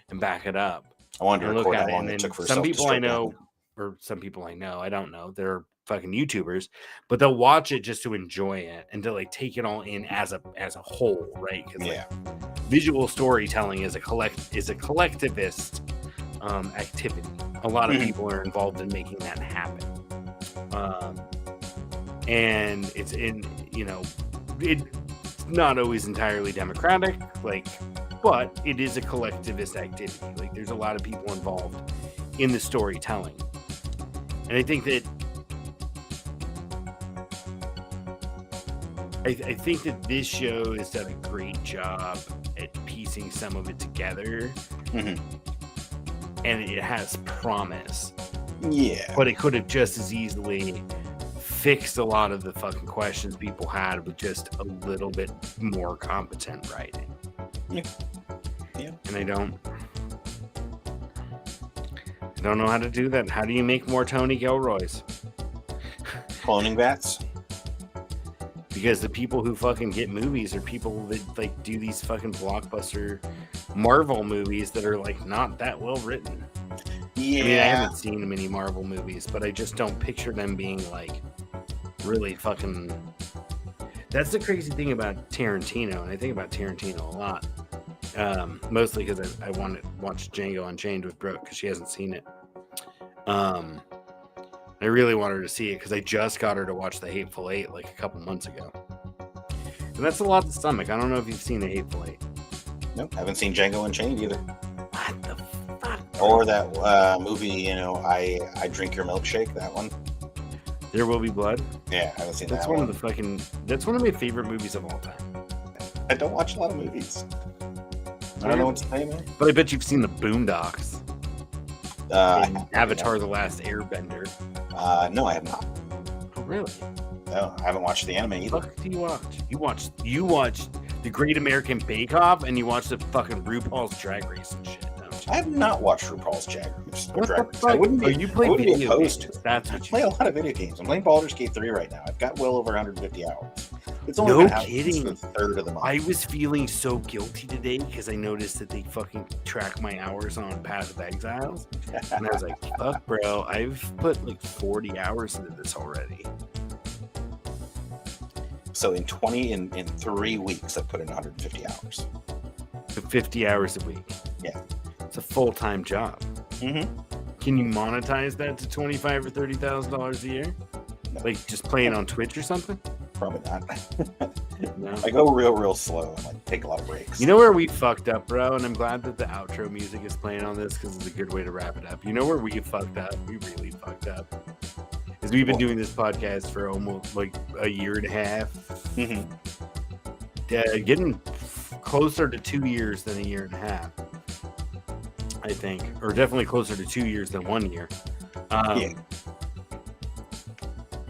And back it up. I wanted to record how long it took for some people I know, or some people I know, I don't know, they're fucking YouTubers, but they'll watch it just to enjoy it and to like take it all in as a whole, right? Because like, visual storytelling is a collectivist activity. A lot of people are involved in making that happen, and it's not always entirely democratic, like, but it is a collectivist activity. Like, there's a lot of people involved in the storytelling, and I think that I think that this show has done a great job at piecing some of it together. And it has promise. Yeah. But it could have just as easily fixed a lot of the fucking questions people had with just a little bit more competent writing. Yeah. And I don't know how to do that. How do you make more Tony Gilroys? Cloning bats? Because the people who fucking get movies are people that like do these fucking blockbuster Marvel movies that are like not that well written. Yeah. I mean, I haven't seen many Marvel movies, but I just don't picture them being like really fucking. That's the crazy thing about Tarantino, and I think about Tarantino a lot. Mostly because I want to watch Django Unchained with Brooke because she hasn't seen it. I really want her to see it because I just got her to watch The Hateful Eight like a couple months ago. And that's a lot to stomach. I don't know if you've seen The Hateful Eight. Nope, haven't seen Django Unchained either. What the fuck? Or that movie, I Drink Your Milkshake, that one. There Will Be Blood? Yeah, I haven't seen that one. That's one of my favorite movies of all time. I don't watch a lot of movies. I don't know what to say, man. But I bet you've seen the Boondocks. Avatar: The Last Airbender. No, I have not. Oh, really? No, I haven't watched the anime either. What do you watch? You watch The Great American Bake Off, and you watch the fucking RuPaul's Drag Race and shit. I have not watched RuPaul's Drag Race. What the fuck? You play video games. That's what I play a lot of video games. I'm playing Baldur's Gate 3 right now. I've got well over 150 hours. It's only no kidding. The third of the month. I was feeling so guilty today because I noticed that they fucking track my hours on Path of Exiles. And I was like, fuck, bro. I've put like 40 hours into this already. So in 3 weeks, I've put in 150 hours. So 50 hours a week. Yeah. It's a full-time job. Mm-hmm. Can you monetize that to $25,000 or $30,000 a year? No. Like just playing on Twitch or something? Probably not. No. I go real slow and like take a lot of breaks. You know where we fucked up, bro? And I'm glad that the outro music is playing on this because it's a good way to wrap it up. You know where we fucked up? We really fucked up. Is we've been doing this podcast for almost like a year and a half. Mm-hmm. Getting closer to 2 years than a year and a half. I think, or definitely closer to 2 years than 1 year. Yeah.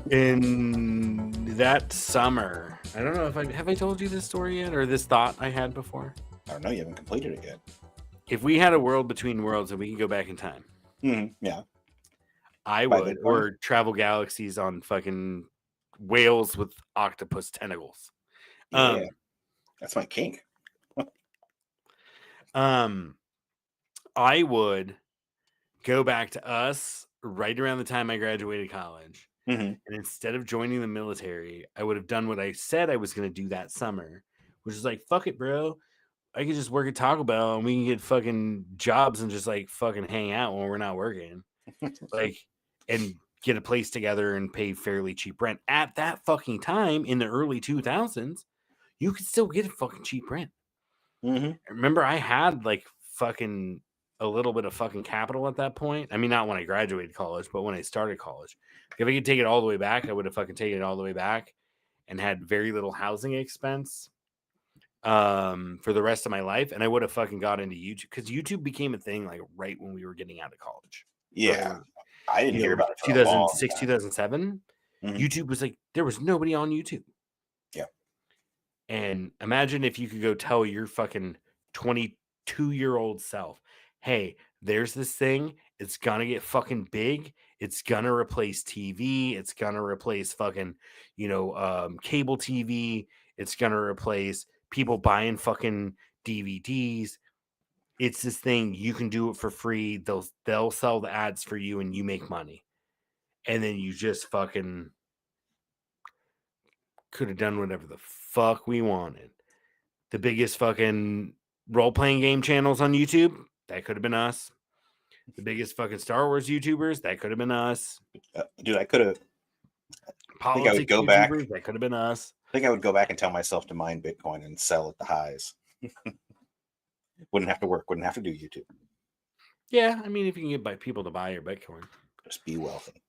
In that summer, I don't know if I told you this story yet, or this thought I had before. I don't know. You haven't completed it yet. If we had a world between worlds and we could go back in time, yeah, I would, or travel galaxies on fucking whales with octopus tentacles. Yeah, that's my kink. I would go back to us right around the time I graduated college. Mm-hmm. And instead of joining the military, I would have done what I said I was going to do that summer, which is like, fuck it, bro. I could just work at Taco Bell and we can get fucking jobs and just like fucking hang out when we're not working. Like, and get a place together and pay fairly cheap rent. At that fucking time in the early 2000s, you could still get a fucking cheap rent. Mm-hmm. Remember, I had like fucking a little bit of fucking capital at that point. I mean, not when I graduated college, but when I started college. If I could take it all the way back, I would have fucking taken it all the way back and had very little housing expense for the rest of my life. And I would have fucking got into YouTube because YouTube became a thing like right when we were getting out of college. Yeah. I didn't hear about it for 2006, 2007. Mm-hmm. YouTube was like, there was nobody on YouTube. Yeah. And imagine if you could go tell your fucking 22-year-old self, hey, there's this thing. It's going to get fucking big. It's going to replace TV. It's going to replace fucking, cable TV. It's going to replace people buying fucking DVDs. It's this thing. You can do it for free. They'll sell the ads for you and you make money. And then you just fucking could have done whatever the fuck we wanted. The biggest fucking role-playing game channels on YouTube, that could have been us. The biggest fucking Star Wars YouTubers, that could have been us. Dude, I could have. I think I would go back. That could have been us. I think I would go back and tell myself to mine Bitcoin and sell at the highs. Wouldn't have to work. Wouldn't have to do YouTube. Yeah, I mean, if you can get people to buy your Bitcoin, just be wealthy.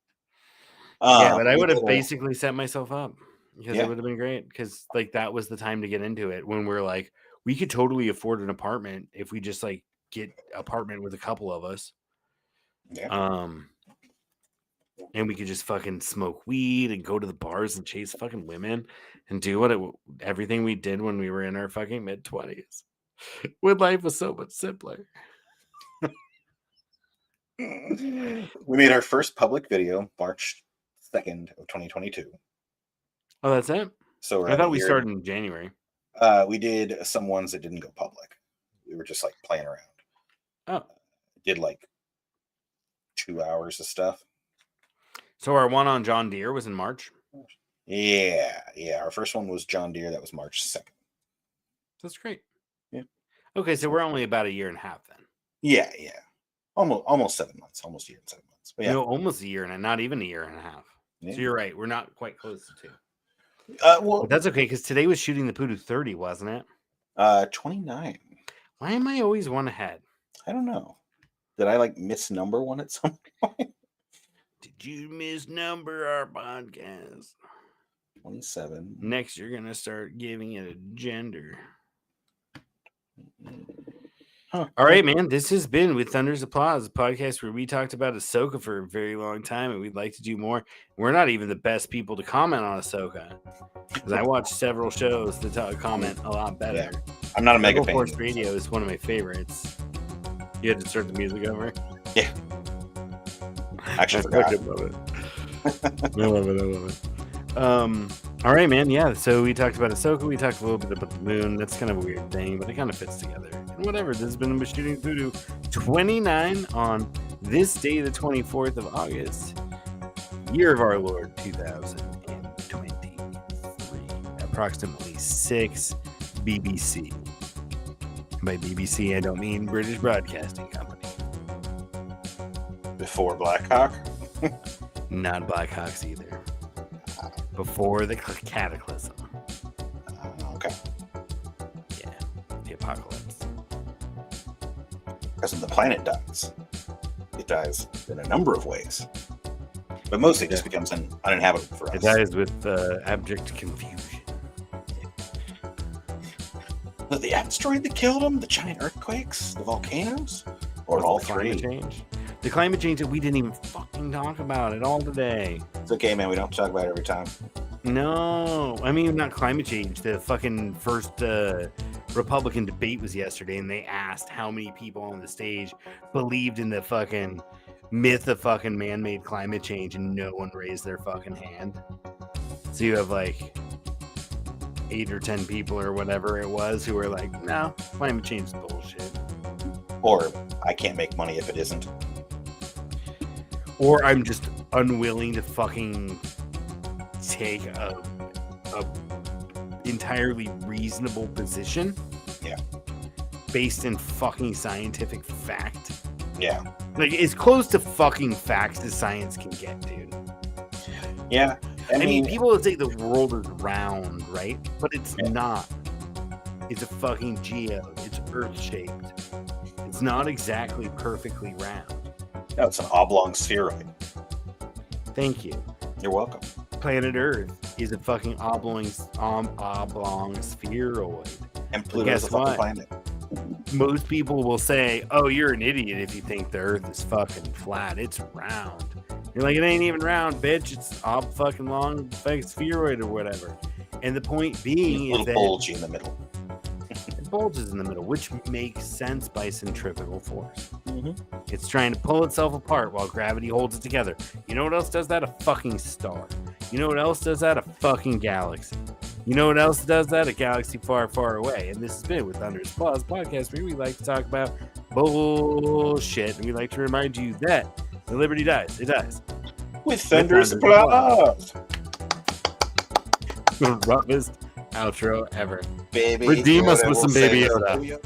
Yeah, but I would have basically set myself up because it would have been great. Because like that was the time to get into it when we're like, we could totally afford an apartment if we just like get an apartment with a couple of us. Yeah. And we could just fucking smoke weed and go to the bars and chase fucking women and do everything we did when we were in our fucking mid-20s. When life was so much simpler. We made our first public video March 2nd of 2022. Oh, that's it? So I thought we started in January. We did some ones that didn't go public. We were just like playing around. Oh. Did like 2 hours of stuff. So our one on John Deere was in March? Yeah. Our first one was John Deere. That was March 2nd. That's great. Yeah. Okay, so we're only about a year and a half then. Yeah. Almost 7 months. Almost a year and 7 months. But yeah. Almost a year and not even a year and a half. Yeah. So you're right. We're not quite close to 2. Well, but that's okay because today was shooting the Poodoo 30, wasn't it? 29. Why am I always one ahead? I don't know. Did I like misnumber one at some point? Did you misnumber our podcast? 27. Next, you're going to start giving it a gender. Huh. All right, man. This has been With Thunder's Applause, a podcast where we talked about Ahsoka for a very long time, and we'd like to do more. We're not even the best people to comment on Ahsoka, because I watched several shows that comment a lot better. Yeah. I'm not a mega fan. Force Radio is one of my favorites. You had to start the music over? Yeah. Actually, forgot. I love it. I love it. All right, man. Yeah, so we talked about Ahsoka. We talked a little bit about the moon. That's kind of a weird thing, but it kind of fits together. And whatever. This has been Shooting Poodoo 29 on this day, the 24th of August, year of our Lord 2023. Approximately 6 BBC. By BBC, I don't mean British Broadcasting Company. Before Blackhawk? Not Blackhawks either. Before the cataclysm. Okay. Yeah, the apocalypse. Because when the planet dies, it dies in a number of ways. But mostly it just becomes uninhabitable for us. It dies with abject confusion. Was the asteroid that killed him? The giant earthquakes? The volcanoes? Or all three? The climate change that we didn't even fucking talk about at all today. It's okay, man. We don't have to talk about it every time. No. I mean, not climate change. The fucking first Republican debate was yesterday, and they asked how many people on the stage believed in the fucking myth of fucking man-made climate change and no one raised their fucking hand. So you have like 8 or 10 people or whatever it was who were like, no, climate change is bullshit. Or I can't make money if it isn't. Or I'm just unwilling to fucking take a entirely reasonable position. Yeah. Based in fucking scientific fact. Yeah. Like, as close to fucking facts as science can get, dude. Yeah. I mean, people will say the world is round, right? But it's not. It's a fucking geo. It's Earth-shaped. It's not exactly perfectly round. No, it's an oblong spheroid. Thank you. You're welcome. Planet Earth is a fucking oblong spheroid. And Pluto's a fucking planet. Most people will say, oh, you're an idiot if you think the Earth is fucking flat. It's round. You're like, it ain't even round, bitch. It's fucking long fucking spheroid or whatever. And the point being is that... little bulgy in the middle. It bulges in the middle, which makes sense by centrifugal force. Mm-hmm. It's trying to pull itself apart while gravity holds it together. You know what else does that? A fucking star. You know what else does that? A fucking galaxy. You know what else does that? A galaxy far, far away. And this has been with Thunder's Applause podcast, where we like to talk about bullshit. And we like to remind you that the liberty dies. It dies. With Thunder's Applause. The roughest outro ever. Baby, redeem us with some Baby Yoda.